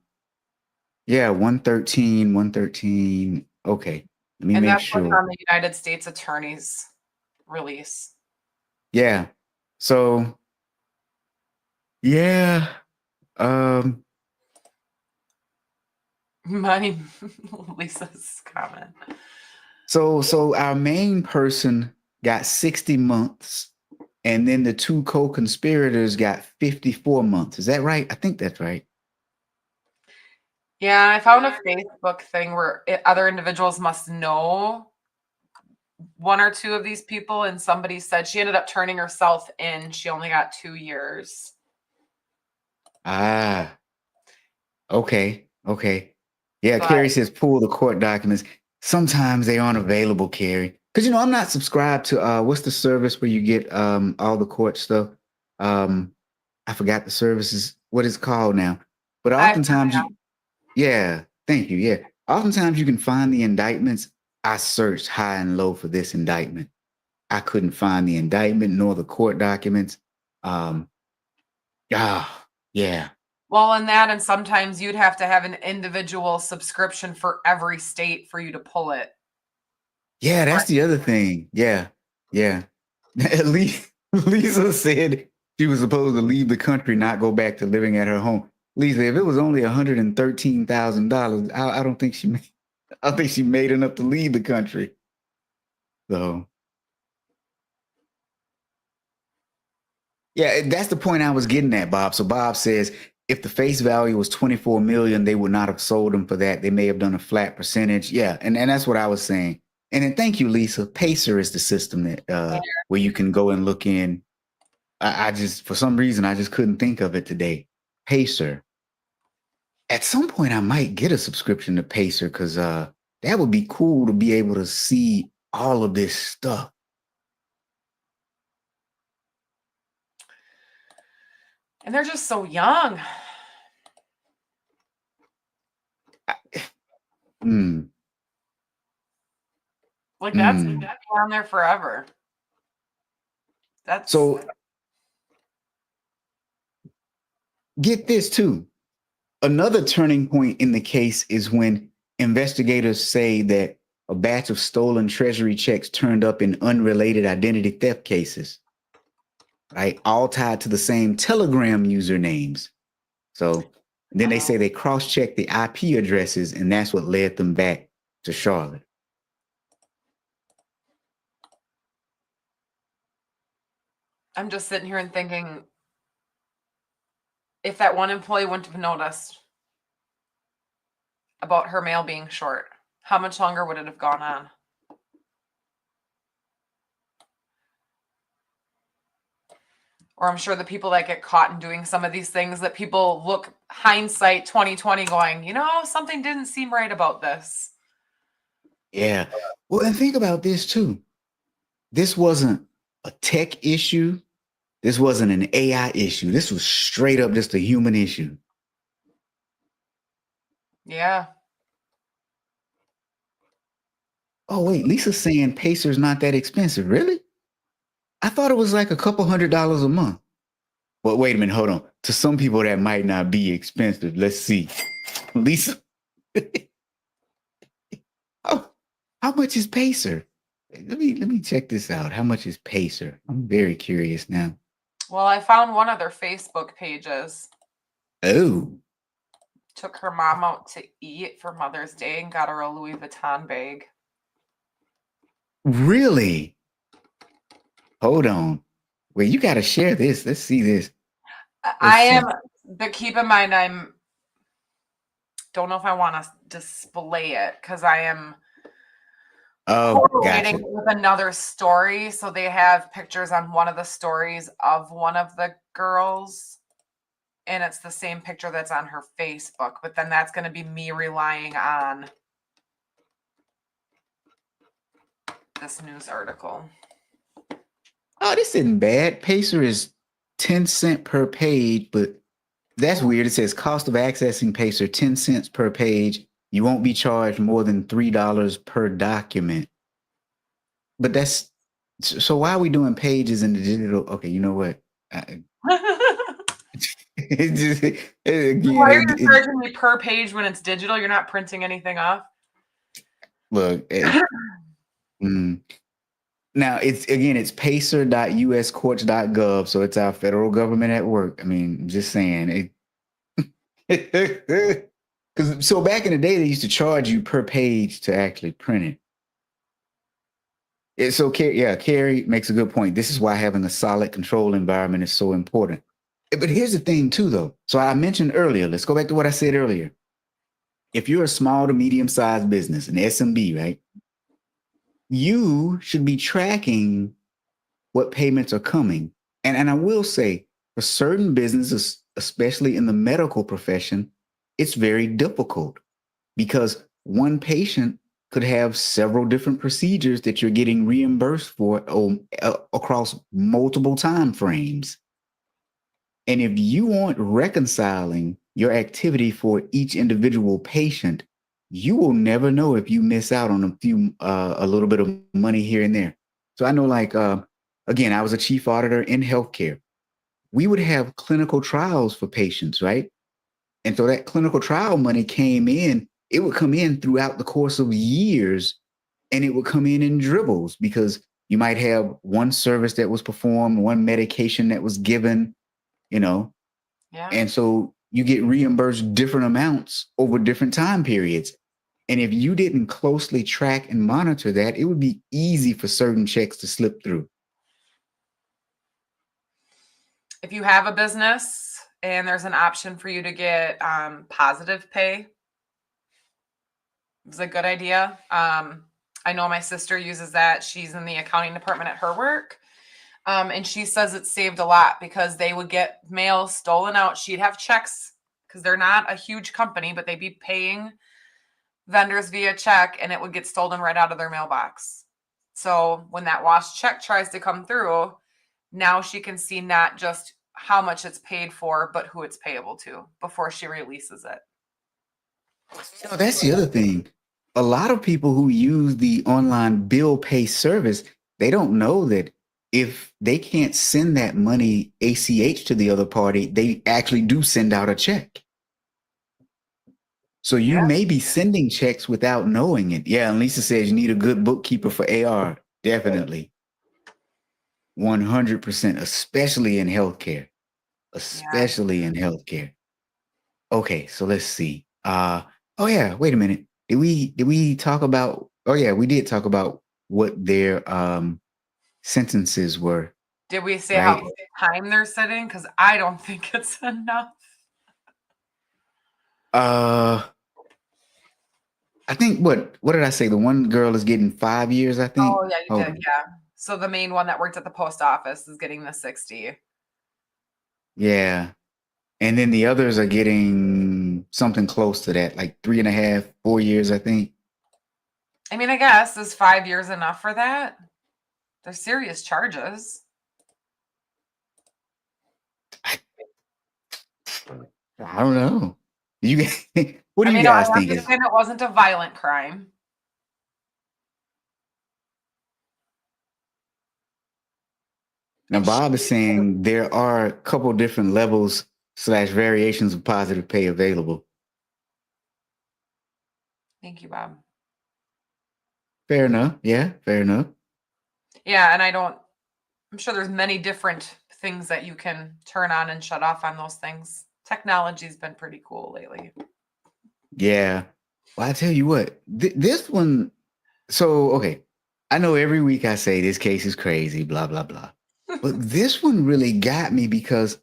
113. Okay, let me And make that's what's sure. on the United States Attorney's release. Yeah. So, yeah. Um, My Lisa's comment. so our main person got 60 months, and then the two co-conspirators got 54 months. Is that right? I think that's right. Yeah, I found a Facebook thing where other individuals must know one or two of these people, and somebody said she ended up turning herself in. She only got 2 years. Ah, okay. Okay. Yeah, But Carrie says pull the court documents. Sometimes they aren't available, Carrie. Because I'm not subscribed to what's the service where you get all the court stuff? Um I forgot the services, what it's called now. But I oftentimes yeah, thank you. Yeah. Oftentimes you can find the indictments. I searched high and low for this indictment. I couldn't find the indictment nor the court documents. Um yeah. well, and that, and sometimes you'd have to have an individual subscription for every state for you to pull it. Yeah, that's the other thing. Yeah. Yeah. At least Lisa said she was supposed to leave the country, not go back to living at her home. Lisa, if it was only $113,000, I don't think she made, I think she made enough to leave the country. So yeah, that's the point I was getting at, Bob. So Bob says if the face value was 24 million, they would not have sold them for that. They may have done a flat percentage. Yeah, and that's what I was saying. And then thank you, Lisa. Pacer is the system that where you can go and look in. I just for some reason I just couldn't think of it today. Pacer. At some point I might get a subscription to Pacer because that would be cool to be able to see all of this stuff. And they're just so young. Hmm. Like that's been on there forever. That's So get this too. Another turning point in the case is when investigators say that a batch of stolen treasury checks turned up in unrelated identity theft cases, right? All tied to the same Telegram usernames. So then they say they cross-checked the IP addresses, and that's what led them back to Charlotte. I'm just sitting here and thinking, if that one employee wouldn't have noticed about her mail being short, how much longer would it have gone on? Or I'm sure the people that get caught in doing some of these things, that people look hindsight 2020 going, something didn't seem right about this. Yeah. Well, and think about this too. This wasn't a tech issue. This wasn't an AI issue. This was straight up just a human issue. Yeah. Oh, wait, Lisa's saying Pacer's not that expensive. Really? I thought it was like a couple $100s a month. Well, wait a minute, hold on. To some people, that might not be expensive. Let's see. Lisa. Oh, how much is Pacer? Let me check this out. How much is Pacer? I'm very curious now. Well, I found one of their Facebook pages. Oh. Took her mom out to eat for Mother's Day and got her a Louis Vuitton bag. Really? Hold on. Wait, you got to share this. Let's see this. But keep in mind, don't know if I want to display it because I am correlating Gotcha. with another story. So they have pictures on one of the stories of one of the girls, and it's the same picture that's on her Facebook. But then that's going to be me relying on this news article. Oh, this isn't bad. Pacer is 10 cents per page, but that's weird. It says cost of accessing Pacer 10 cents per page. You won't be charged more than $3 per document. But that's so why are we doing pages in the digital? Okay, you know what? It just again, Why are you charging me per page when it's digital? You're not printing anything off. look. Now it's pacer.uscourts.gov, so it's our federal government at work. I mean, just saying it. Because so back in the day, they used to charge you per page to actually print it. So Carrie makes a good point. This is why having a solid control environment is so important. But here's the thing too, though. So I mentioned earlier, let's go back to what I said earlier. If you're a small to medium-sized business, an SMB, right, you should be tracking what payments are coming. And I will say, for certain businesses, especially in the medical profession, it's very difficult because one patient could have several different procedures that you're getting reimbursed for across multiple time frames. And if you aren't reconciling your activity for each individual patient, you will never know if you miss out on a little bit of money here and there. So I know, like, again, I was a chief auditor in healthcare. We would have clinical trials for patients, right? And so that clinical trial money came in, it would come in throughout the course of years, and it would come in dribbles because you might have one service that was performed, one medication that was given, you know, Yeah. and so you get reimbursed different amounts over different time periods. And if you didn't closely track and monitor that, it would be easy for certain checks to slip through. If you have a business and there's an option for you to get positive pay, it's a good idea. I know my sister uses that. She's in the accounting department at her work. And she says it saved a lot because they would get mail stolen out. She'd have checks because they're not a huge company, but they'd be paying vendors via check and it would get stolen right out of their mailbox. So when that lost check tries to come through, now she can see not just how much it's paid for, but who it's payable to before she releases it. That's the other thing. A lot of people who use the online bill pay service, they don't know that if they can't send that money ACH to the other party, they actually do send out a check. So you Yeah. may be sending checks without knowing it. Yeah, and Lisa says you need a good bookkeeper for AR. Definitely. 100%, especially in healthcare. Especially in healthcare. Okay, so let's see. Oh yeah, wait a minute. Did we talk about oh yeah, we did talk about what their sentences were, Did we say right? how much time they're sitting? Because I don't think it's enough. Uh I think what did I say? The one girl is getting 5 years, I think. Oh, yeah, you Hold did. on. Yeah. So the main one that worked at the post office is getting the 60. Yeah. And then the others are getting something close to that, like 3.5, 4 years, I think. I mean, I guess is 5 years enough for that? They're serious charges. I don't know. You what do I you mean, I guys think? understand it wasn't a violent crime. Now, And she, Bob is saying there are a couple different levels slash variations of positive pay available. thank you, Bob. Fair enough. Yeah, fair enough. Yeah, and I'm sure there's many different things that you can turn on and shut off on those things. Technology's been pretty cool lately. Yeah. Well, I tell you what, this one. So, okay. I know every week I say this case is crazy, blah, blah, blah. But this one really got me because,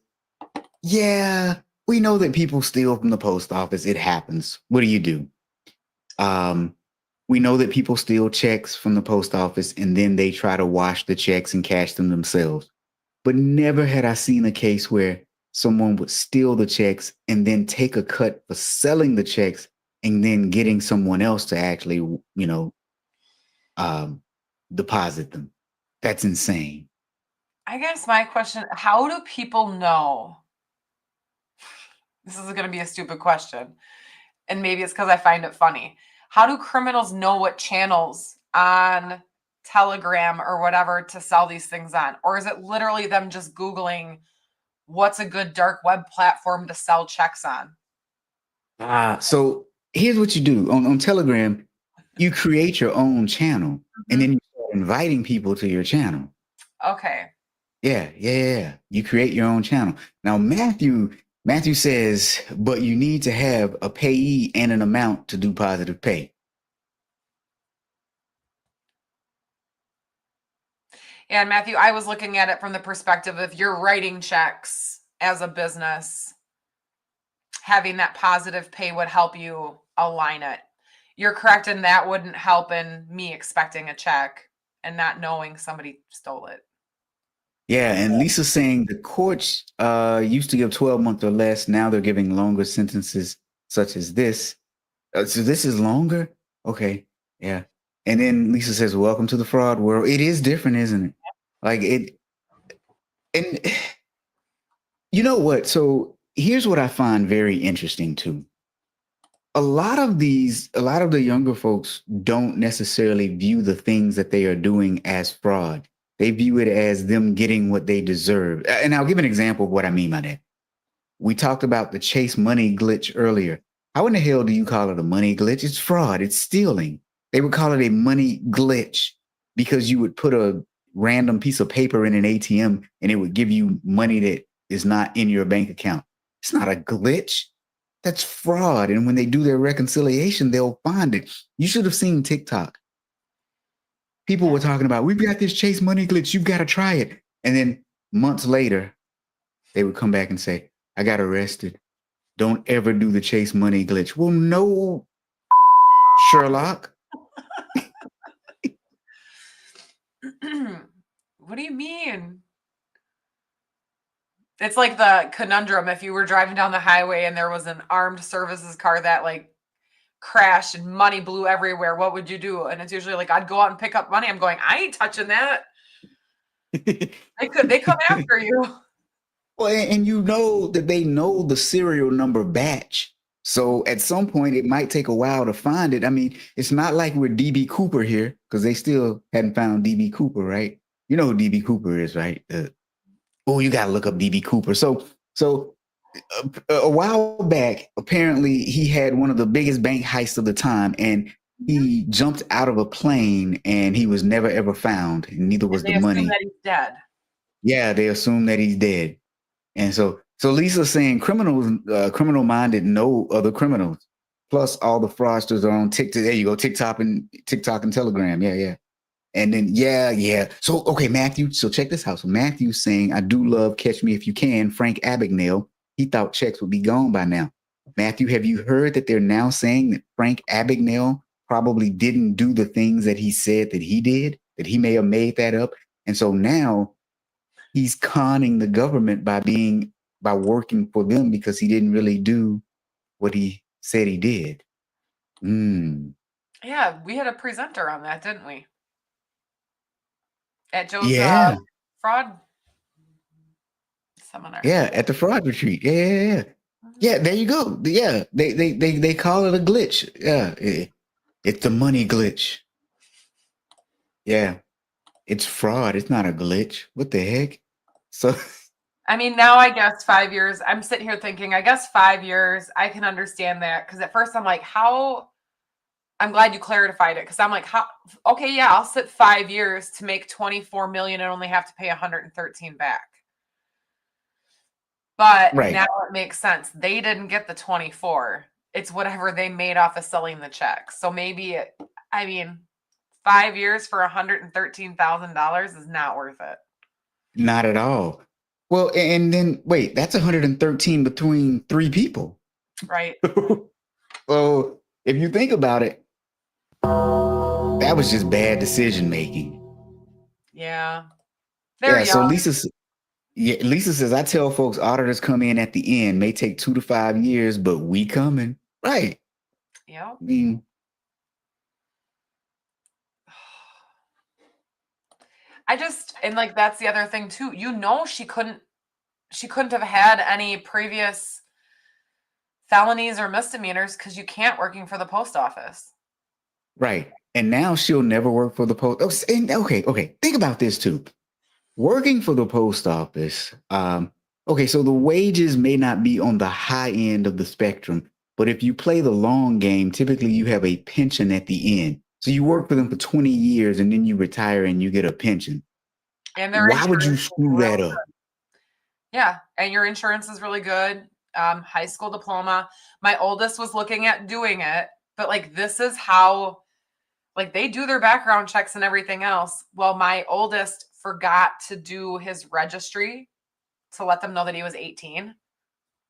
yeah, we know that people steal from the post office. It happens. What do you do? We know that people steal checks from the post office and then they try to wash the checks and cash them themselves. But never had I seen a case where someone would steal the checks and then take a cut for selling the checks and then getting someone else to actually, um, deposit them. That's insane. I guess my question, how do people know? This is going to be a stupid question. And maybe it's because I find it funny. How do criminals know what channels on Telegram or whatever to sell these things on? Or is it literally them just Googling what's a good dark web platform to sell checks on? So here's what you do on Telegram. You create your own channel, and then you start inviting people to your channel. Okay. Yeah. You create your own channel. Now, Matthew says, but you need to have a payee and an amount to do positive pay. Yeah, and Matthew, I was looking at it from the perspective of you're writing checks as a business, having that positive pay would help you align it. You're correct, and that wouldn't help in me expecting a check and not knowing somebody stole it. Yeah, and Lisa's saying the courts used to give 12 months or less. Now they're giving longer sentences, such as this. So this is longer? Okay, yeah. And then Lisa says, welcome to the fraud world. It is different, isn't it? Like it, and you know what? So here's what I find very interesting too. A lot of the younger folks don't necessarily view the things that they are doing as fraud. They view it as them getting what they deserve. And I'll give an example of what I mean by that. We talked about the Chase money glitch earlier. How in the hell do you call it a money glitch? It's fraud. It's stealing. They would call it a money glitch because you would put a random piece of paper in an ATM and it would give you money that is not in your bank account. It's not a glitch. That's fraud. And when they do their reconciliation, they'll find it. You should have seen TikTok. People were talking about, we've got this Chase money glitch. You've got to try it. And then months later, they would come back and say, I got arrested. Don't ever do the Chase money glitch. Well, no, Sherlock. What do you mean? It's like the conundrum if you were driving down the highway and there was an armed services car that like crashed and money blew everywhere, what would you do? And it's usually like I'd go out and pick up money. I'm going, I ain't touching that. They come after you. Well, and you know that they know the serial number batch. So at some point, it might take a while to find it. I mean, it's not like we're DB Cooper here because they still hadn't found DB Cooper, right? You know who DB Cooper is, right? Oh, you got to look up DB Cooper. So a while back, apparently he had one of the biggest bank heists of the time, and he jumped out of a plane, and he was never ever found. And neither was They the assume money. that he's dead. Yeah, they assume that he's dead. And so Lisa's saying criminal minded know other criminals. Plus, all the fraudsters are on TikTok. There you go, TikTok and Telegram. Yeah. And then yeah. So okay, Matthew. So check this out. So Matthew's saying, "I do love Catch Me If You Can." Frank Abagnale. He thought checks would be gone by now. Matthew, have you heard that they're now saying that Frank Abagnale probably didn't do the things that he said that he did? That he may have made that up, and so now he's conning the government by working for them because he didn't really do what he said he did. Yeah, we had a presenter on that, didn't we? At Joe's Yeah. fraud seminar. Yeah, at the fraud retreat. Yeah. Yeah, there you go. Yeah, they call it a glitch. Yeah, it's the money glitch. Yeah, it's fraud. It's not a glitch. What the heck? So I mean, now I guess 5 years. I'm sitting here thinking, I guess 5 years, I can understand that. Because at first I'm like, how? I'm glad you clarified it. Because I'm like, how? Okay, yeah, I'll sit 5 years to make 24 million and only have to pay 113 back. But right. now it makes sense. They didn't get the 24. It's whatever they made off of selling the check. So maybe 5 years for $113,000 is not worth it. Not at all. Well, and then wait, that's 113 between 3 people. Right. So if you think about it, that was just bad decision making. Yeah. They're young. So Lisa says, I tell folks auditors come in at the end, may take 2 to 5 years, but we coming. Right. Yeah. I mean, And like that's the other thing too. She couldn't have had any previous felonies or misdemeanors because you can't working for the post office. Right. And now she'll never work for the post. Okay. Think about this too. Working for the post office. Okay, so the wages may not be on the high end of the spectrum, but if you play the long game, typically you have a pension at the end. So you work for them for 20 years and then you retire and you get a pension. And their Why would insurance you is screw that really up? good. Yeah, and your insurance is really good. High school diploma. My oldest was looking at doing it, but like this is how like they do their background checks and everything else. Well, my oldest forgot to do his registry to let them know that he was 18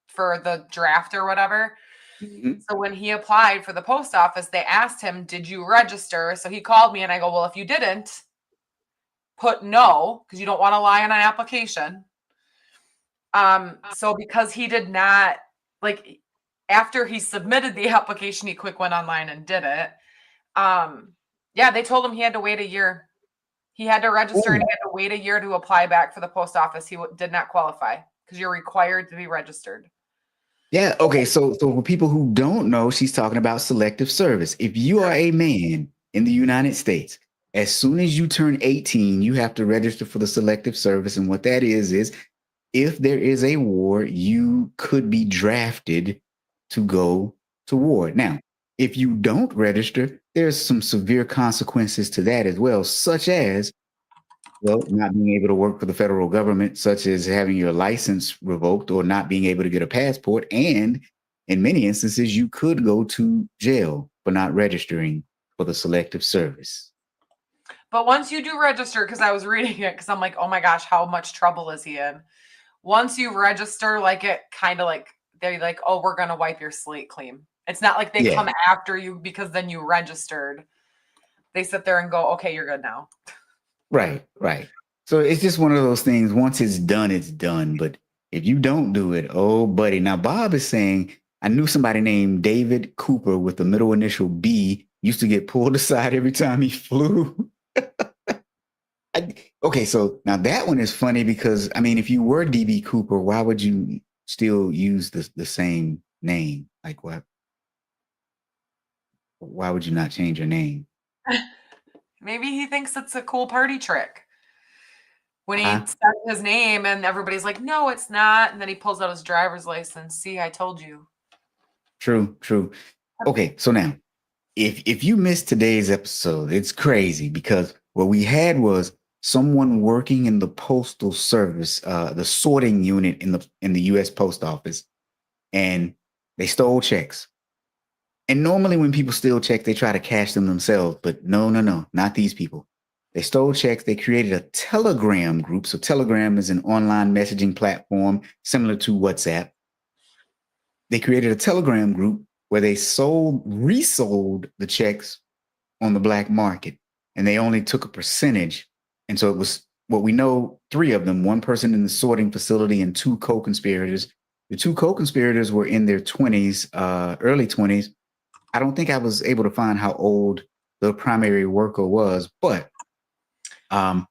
for the draft or whatever. Mhm. So when he applied for the post office, they asked him, "Did you register?" So he called me and I go, "Well, if you didn't, put no, because you don't want to lie on an application." So because he did not like after he submitted the application, he quick went online and did it. Yeah, they told him he had to wait a year. He had to register and Ooh. he had to wait a year to apply back for the post office. He did not qualify because you're required to be registered. Yeah. Okay. So for people who don't know, she's talking about selective service. If you are a man in the United States, as soon as you turn 18, you have to register for the selective service. And what that is if there is a war, you could be drafted to go to war. Now, if you don't register, there's some severe consequences to that as well, such as well, not being able to work for the federal government, such as having your license revoked or not being able to get a passport. And in many instances, you could go to jail for not registering for the selective service. But once you do register, because I was reading it, because I'm like, oh my gosh, how much trouble is he in? Once you register, like it kind of like they're like, oh, we're gonna wipe your slate clean. It's not like they Yeah, come after you because then you registered. They sit there and go, okay, you're good now. right. So it's just one of those things. Once it's done, it's done. But if you don't do it, oh, buddy. Now, Bob is saying, I knew somebody named David Cooper with the middle initial B used to get pulled aside every time he flew. Okay, so now that one is funny because I mean, if you were DB Cooper, why would you still use the same name? Like what? Why would you not change your name? Maybe he thinks it's a cool party trick. When he Uh-huh. said his name and everybody's like, no, it's not. And then he pulls out his driver's license. See, I told you. True. Okay, so now if you missed today's episode, it's crazy because what we had was someone working in the postal service, the sorting unit in the U.S. Post Office, and they stole checks. And normally, when people steal checks, they try to cash them themselves. But no, not these people. They stole checks. They created a Telegram group. So, Telegram is an online messaging platform similar to WhatsApp. They created a Telegram group where they resold the checks on the black market, and they only took a percentage. And so it was what we know, three of them, one person in the sorting facility and two co-conspirators. The two co-conspirators were in their 20s, early 20s. I don't think I was able to find how old the primary worker was, but um,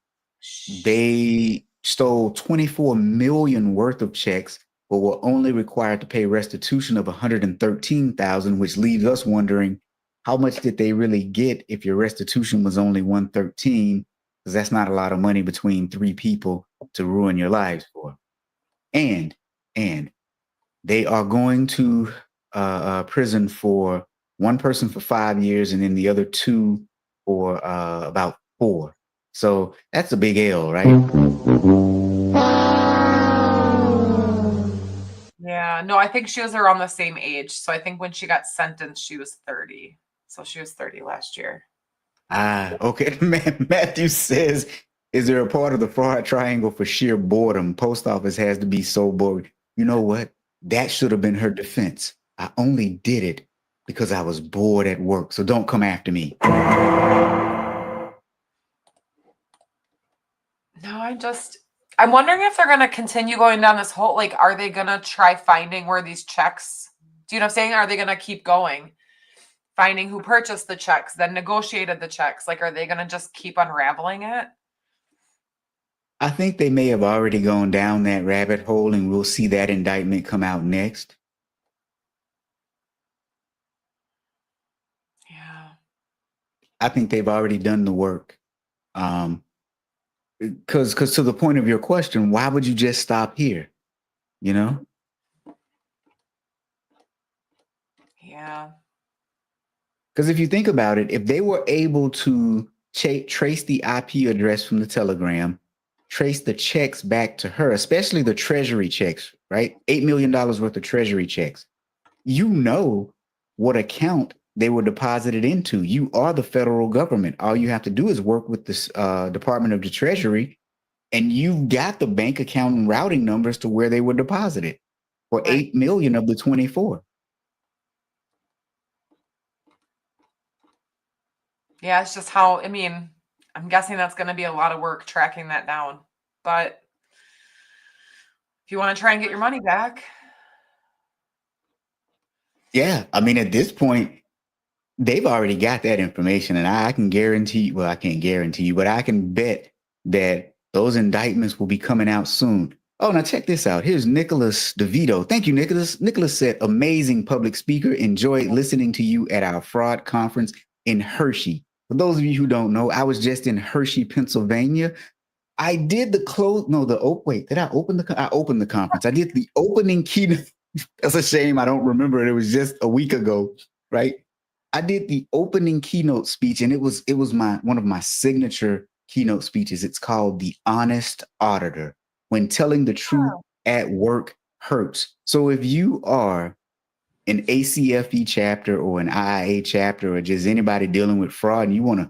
they stole 24 million worth of checks, but were only required to pay restitution of 113,000, which leaves us wondering how much did they really get if your restitution was only 113? Because that's not a lot of money between three people to ruin your lives for. And and they are going to prison for one person for 5 years and then the other two for about 4. So that's a big L, right? Yeah. No, I think she was around the same age. So I think when she got sentenced, she was 30. So she was 30 last year. Okay. Matthew says, is there a part of the fraud triangle for sheer boredom? Post office has to be so bored. You know what? That should have been her defense. I only did it because I was bored at work. So don't come after me. No, I'm wondering if they're gonna continue going down this whole like, are they gonna try finding where these checks, do you know what I'm saying? Are they gonna keep going? Finding who purchased the checks, then negotiated the checks. Like, are they gonna just keep unraveling it? I think they may have already gone down that rabbit hole, and we'll see that indictment come out next. Yeah. I think they've already done the work. Because to the point of your question, why would you just stop here? You know, Yeah. because if you think about it, if they were able to trace the IP address from the telegram, trace the checks back to her, especially the treasury checks, right? $8 million worth of treasury checks. You know what account they were deposited into. You are the federal government. All you have to do is work with this Department of the Treasury, and you've got the bank account and routing numbers to where they were deposited for Right. 8 million of the 24. Yeah, it's just how, I mean, I'm guessing that's going to be a lot of work tracking that down. But if you want to try and get your money back, Yeah, I mean, at this point, they've already got that information, and I can guarantee, well, I can't guarantee you, but I can bet that those indictments will be coming out soon. Oh, now check this out. Here's Nicholas DeVito. Thank you, Nicholas. Nicholas said, amazing public speaker. Enjoyed listening to you at our fraud conference in Hershey. For those of you who don't know, I was just in Hershey, Pennsylvania. I did the close, no, wait, did I open I opened the conference. I did the opening keynote. That's a shame. I don't remember it. It was just a week ago, right? I did the opening keynote speech, and it was my one of my signature keynote speeches. It's called The Honest Auditor. When telling the truth at work hurts. So if you are an ACFE chapter or an IIA chapter or just anybody dealing with fraud and you want to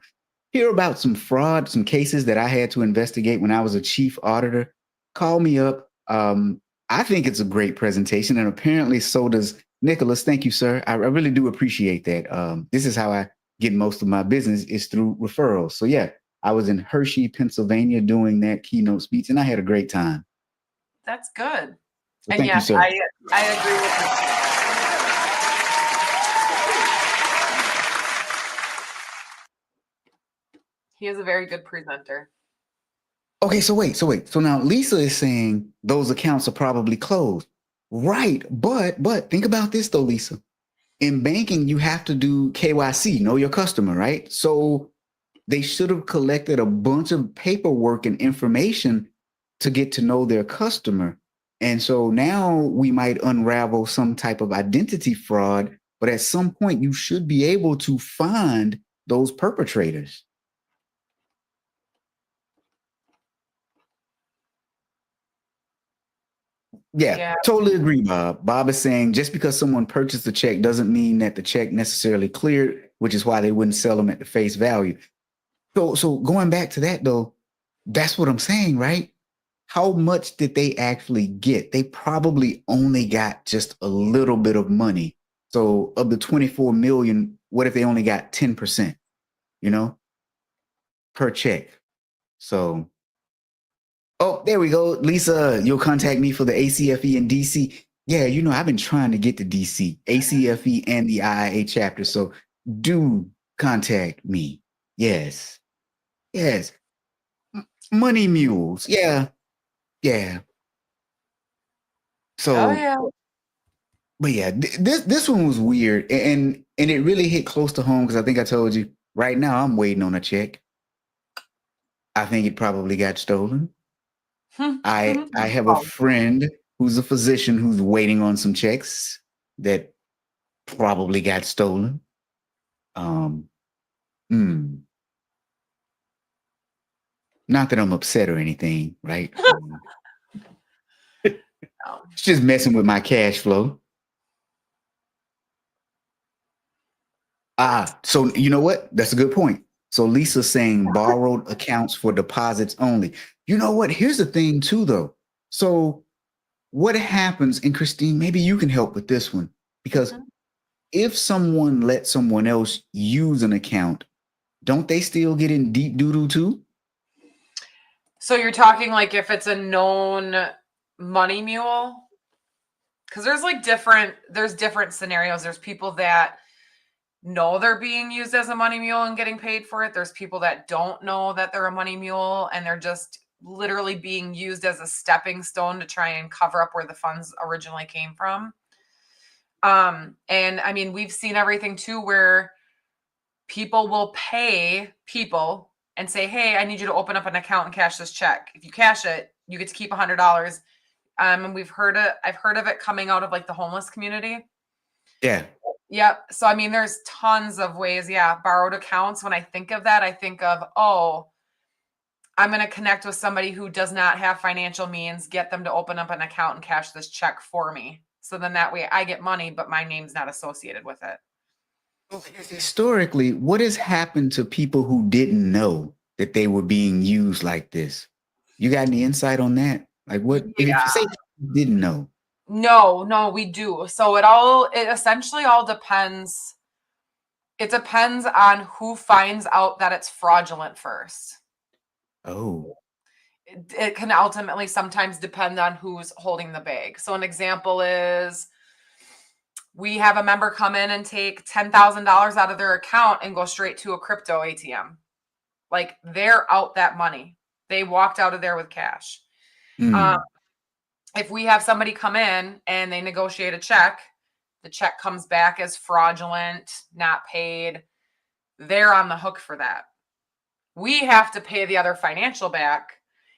hear about some fraud, some cases that I had to investigate when I was a chief auditor, call me up. I think it's a great presentation, and apparently so does Nicholas. Thank you, sir. I really do appreciate that. This is how I get most of my business is through referrals. So yeah, I was in Hershey, Pennsylvania doing that keynote speech, and I had a great time. that's good. So And thank you, yes, sir. I agree with you. He is a very good presenter. Okay, so wait. So now Lisa is saying those accounts are probably closed. Right. But think about this though, Lisa. In banking, you have to do KYC, know your customer, right? So they should have collected a bunch of paperwork and information to get to know their customer. And so now we might unravel some type of identity fraud, but at some point you should be able to find those perpetrators. Yeah, totally agree, Bob. Bob is saying just because someone purchased a check doesn't mean that the check necessarily cleared, which is why they wouldn't sell them at the face value. So going back to that though, that's what I'm saying, right? How much did they actually get? They probably only got just a little bit of money. So of the 24 million, what if they only got 10%, you know, per check? So, oh, there we go. Lisa, you'll contact me for the ACFE in DC. Yeah, you know, I've been trying to get to DC, ACFE and the IIA chapter. So do contact me. Yes. Yes. Money mules. Yeah. Yeah. Oh So, yeah. but yeah, this one was weird, and it really hit close to home because I think I told you right now I'm waiting on a check. I think it probably got stolen. I have a Oh, friend who's a physician who's waiting on some checks that probably got stolen. Um, hmm. Not that I'm upset or anything, right? It's no. just messing with my cash flow. So you know what? That's a good point. So Lisa's saying borrowed accounts for deposits only. You know what? Here's the thing too, though. So what happens, and Christine, maybe you can help with this one, because Mhm. if someone lets someone else use an account, don't they still get in deep doodle too? So you're talking like if it's a known money mule? Because there's different scenarios. There's people that know they're being used as a money mule and getting paid for it. There's people that don't know that they're a money mule and they're just literally being used as a stepping stone to try and cover up where the funds originally came from. And I mean, we've seen everything too, where people will pay people and say, hey, I need you to open up an account and cash this check. If you cash it, you get to keep $100. And I've heard of it coming out of like the homeless community. Yeah. Yep. So, I mean, there's tons of ways. Yeah. Borrowed accounts. When I think of that, I think of, oh, I'm going to connect with somebody who does not have financial means, get them to open up an account and cash this check for me. So then that way I get money, but my name's not associated with it. Historically, what has happened to people who didn't know that they were being used like this? You got any insight on that? Like what, if you say you didn't know? No, we do. So it essentially all depends. It depends on who finds out that it's fraudulent first. Oh. It can ultimately sometimes depend on who's holding the bag. So an example is we have a member come in and take $10,000 out of their account and go straight to a crypto ATM. Like they're out that money. They walked out of there with cash. If we have somebody come in and they negotiate a check, the check comes back as fraudulent, not paid, they're on the hook for that. We have to pay the other financial back,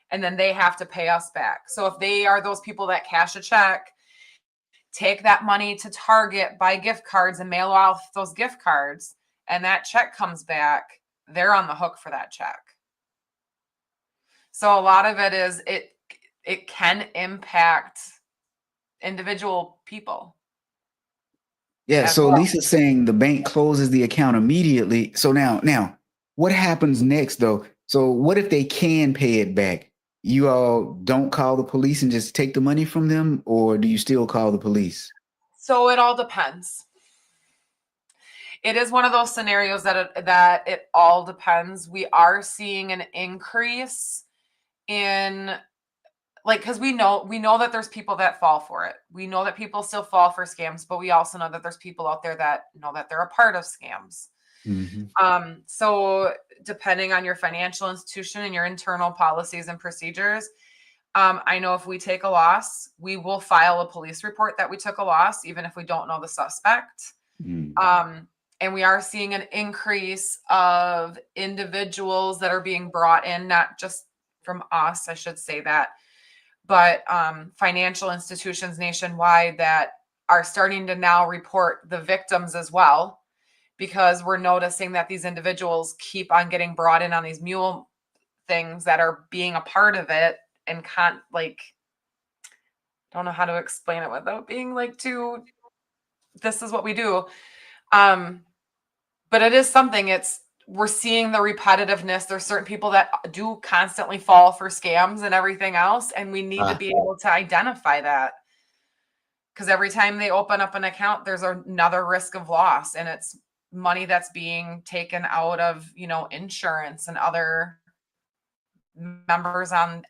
and then they have to pay us back. So if they are those people that cash a check, take that money to Target, buy gift cards and mail off those gift cards, and that check comes back, they're on the hook for that check. So a lot of it is it can impact individual people. Yeah. So Lisa's saying the bank closes the account immediately. So now what happens next though? So what if they can pay it back? You all don't call the police and just take the money from them, or do you still call the police? So it all depends. It is one of those scenarios that it all depends. We are seeing an increase in, like, because we know that there's people that fall for it. We know that people still fall for scams, but we also know that there's people out there that know that they're a part of scams. So depending on your financial institution and your internal policies and procedures, I know if we take a loss, we will file a police report that we took a loss, even if we don't know the suspect. And we are seeing an increase of individuals that are being brought in, not just from us, I should say that, but financial institutions nationwide that are starting to now report the victims as well, because we're noticing that these individuals keep on getting brought in on these mule things that are being a part of it and don't know how to explain it without being like too, this is what we do. But it is something, we're seeing the repetitiveness. There's certain people that do constantly fall for scams and everything else. And we need to be able to identify that, because every time they open up an account, there's another risk of loss, and it's money that's being taken out of, insurance and other members on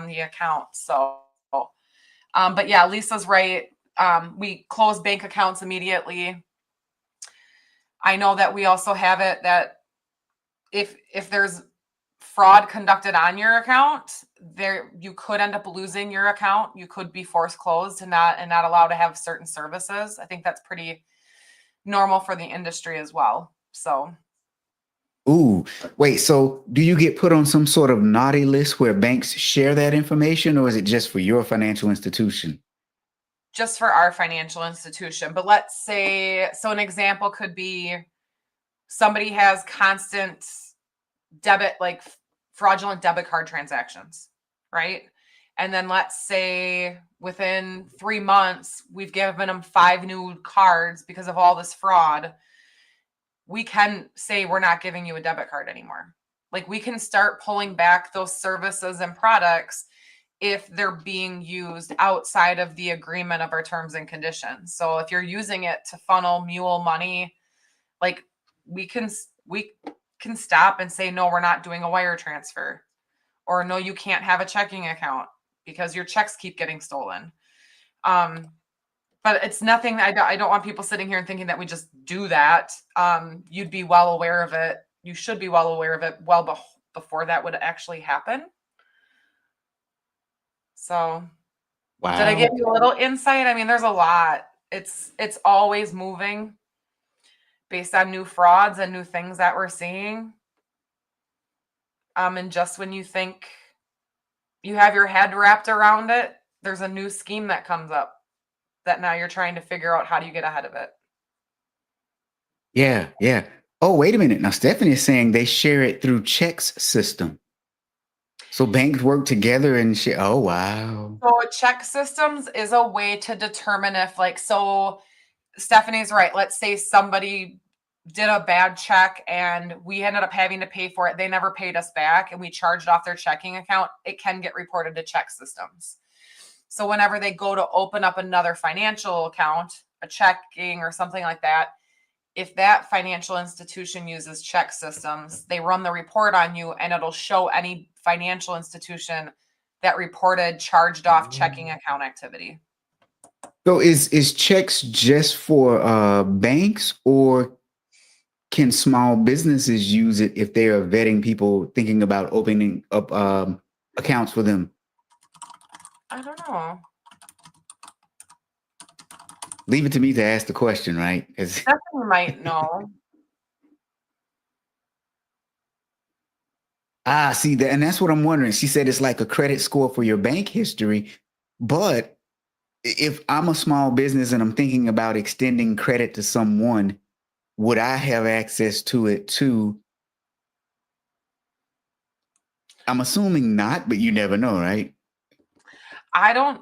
the account. So, but yeah, Lisa's right. We close bank accounts immediately. I know that we also have it that if there's fraud conducted on your account, you could end up losing your account. You could be forced closed and not allowed to have certain services. I think that's pretty normal for the industry as well. So. Ooh, wait, so do you get put on some sort of naughty list where banks share that information, or is it just for your financial institution? Just for our financial institution. But let's say, so an example could be somebody has constant debit, like fraudulent debit card transactions, right? And then let's say within 3 months, we've given them 5 new cards because of all this fraud. We can say we're not giving you a debit card anymore. Like we can start pulling back those services and products if they're being used outside of the agreement of our terms and conditions. So if you're using it to funnel mule money, like we can stop and say, no, we're not doing a wire transfer, or no, you can't have a checking account because your checks keep getting stolen. But it's nothing. I don't want people sitting here and thinking that we just do that. You'd be well aware of it. You should be well aware of it well before that would actually happen. So did I give Wow. you a little insight? I mean, there's a lot. It's always moving based on new frauds and new things that we're seeing. And just when you think you have your head wrapped around it, there's a new scheme that comes up that now you're trying to figure out how do you get ahead of it. Yeah, yeah. Oh, wait a minute. Now, Stephanie is saying they share it through checks system. So banks work together and share. Oh, wow. So check systems is a way to determine if so Stephanie's right. Let's say somebody did a bad check and we ended up having to pay for it. They never paid us back and we charged off their checking account. It can get reported to check systems. So whenever they go to open up another financial account, a checking or something like that, if that financial institution uses check systems, they run the report on you and it'll show any financial institution that reported charged off checking account activity. So is checks just for banks, or can small businesses use it if they are vetting people thinking about opening up accounts for them? I don't know. Leave it to me to ask the question, right? Stephanie might know. See that, and that's what I'm wondering. She said it's like a credit score for your bank history, but if I'm a small business and I'm thinking about extending credit to someone, would I have access to it too? I'm assuming not, but you never know, right? I don't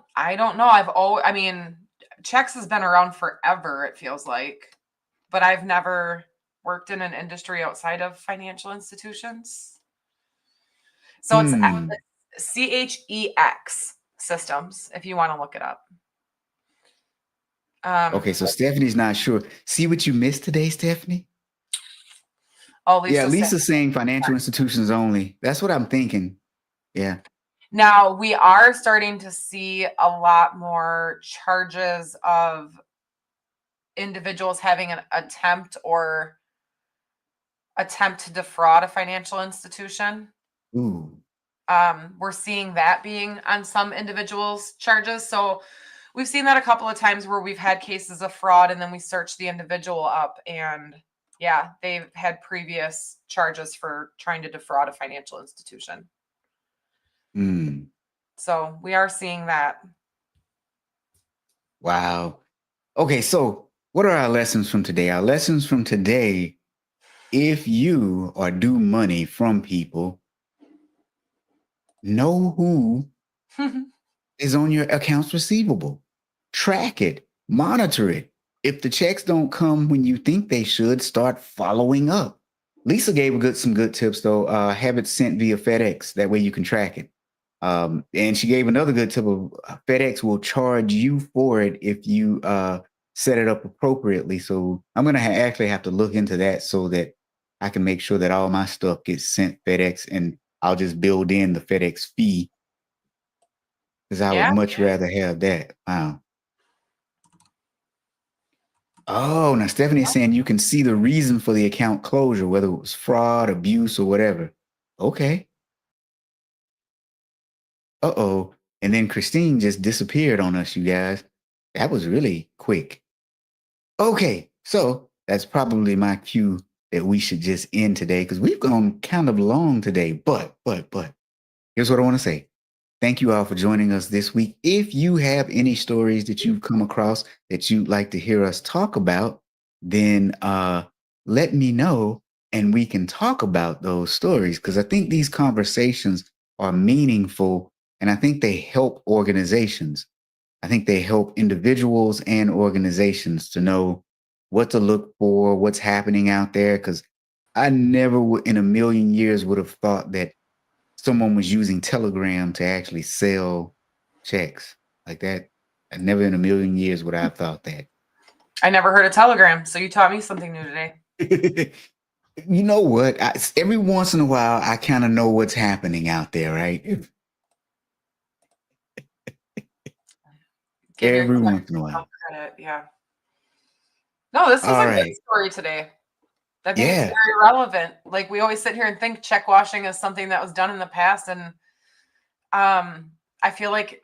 know. I mean, checks has been around forever, it feels like, but I've never worked in an industry outside of financial institutions. So it's Hmm. CHEX systems, if you want to look it up. Okay, so Stephanie's not sure. See what you missed today, Stephanie? Oh, Yeah, Lisa said. Lisa's saying financial institutions only. That's what I'm thinking. Yeah. Now we are starting to see a lot more charges of individuals having an attempt to defraud a financial institution. Ooh. We're seeing that being on some individuals' charges. So we've seen that a couple of times where we've had cases of fraud and then we search the individual up and yeah, they've had previous charges for trying to defraud a financial institution. Hmm. So we are seeing that. Wow. Okay, so what are our lessons from today? Our lessons from today: if you are due money from people, know who is on your accounts receivable. Track it, monitor it. If the checks don't come when you think they should, start following up. Lisa gave some good tips though. Have it sent via FedEx. That way you can track it. And she gave another good tip of FedEx will charge you for it if you set it up appropriately. So I'm gonna actually have to look into that so that I can make sure that all my stuff gets sent FedEx, and I'll just build in the FedEx fee because I would Yeah. much rather have that. Wow. Oh, now Stephanie is saying you can see the reason for the account closure, whether it was fraud, abuse, or whatever. Okay. Uh-oh. And then Christine just disappeared on us, you guys. That was really quick. Okay. So that's probably my cue that we should just end today because we've gone kind of long today. But here's what I want to say. Thank you all for joining us this week. If you have any stories that you've come across that you'd like to hear us talk about, then let me know and we can talk about those stories because I think these conversations are meaningful and I think they help organizations. I think they help individuals and organizations to know what to look for, what's happening out there. Because I never in a million years would have thought that someone was using Telegram to actually sell checks like that. I never in a million years would I have thought that. I never heard of Telegram, so you taught me something new today. You know what? Every once in a while, I kind of know what's happening out there, right? Give Every once in a yourself while. credit. Yeah. No, this was All a good right. story today. I think it's Yeah. very relevant. Like we always sit here and think check washing is something that was done in the past. And I feel like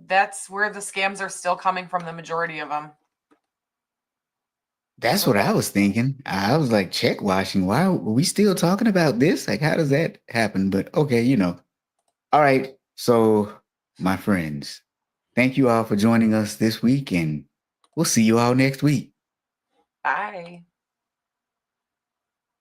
that's where the scams are still coming from, the majority of them. That's what I was thinking. I was like, check washing. Why are we still talking about this? Like, how does that happen? But okay, you know. All right. So, my friends, thank you all for joining us this week, and we'll see you all next week. Bye.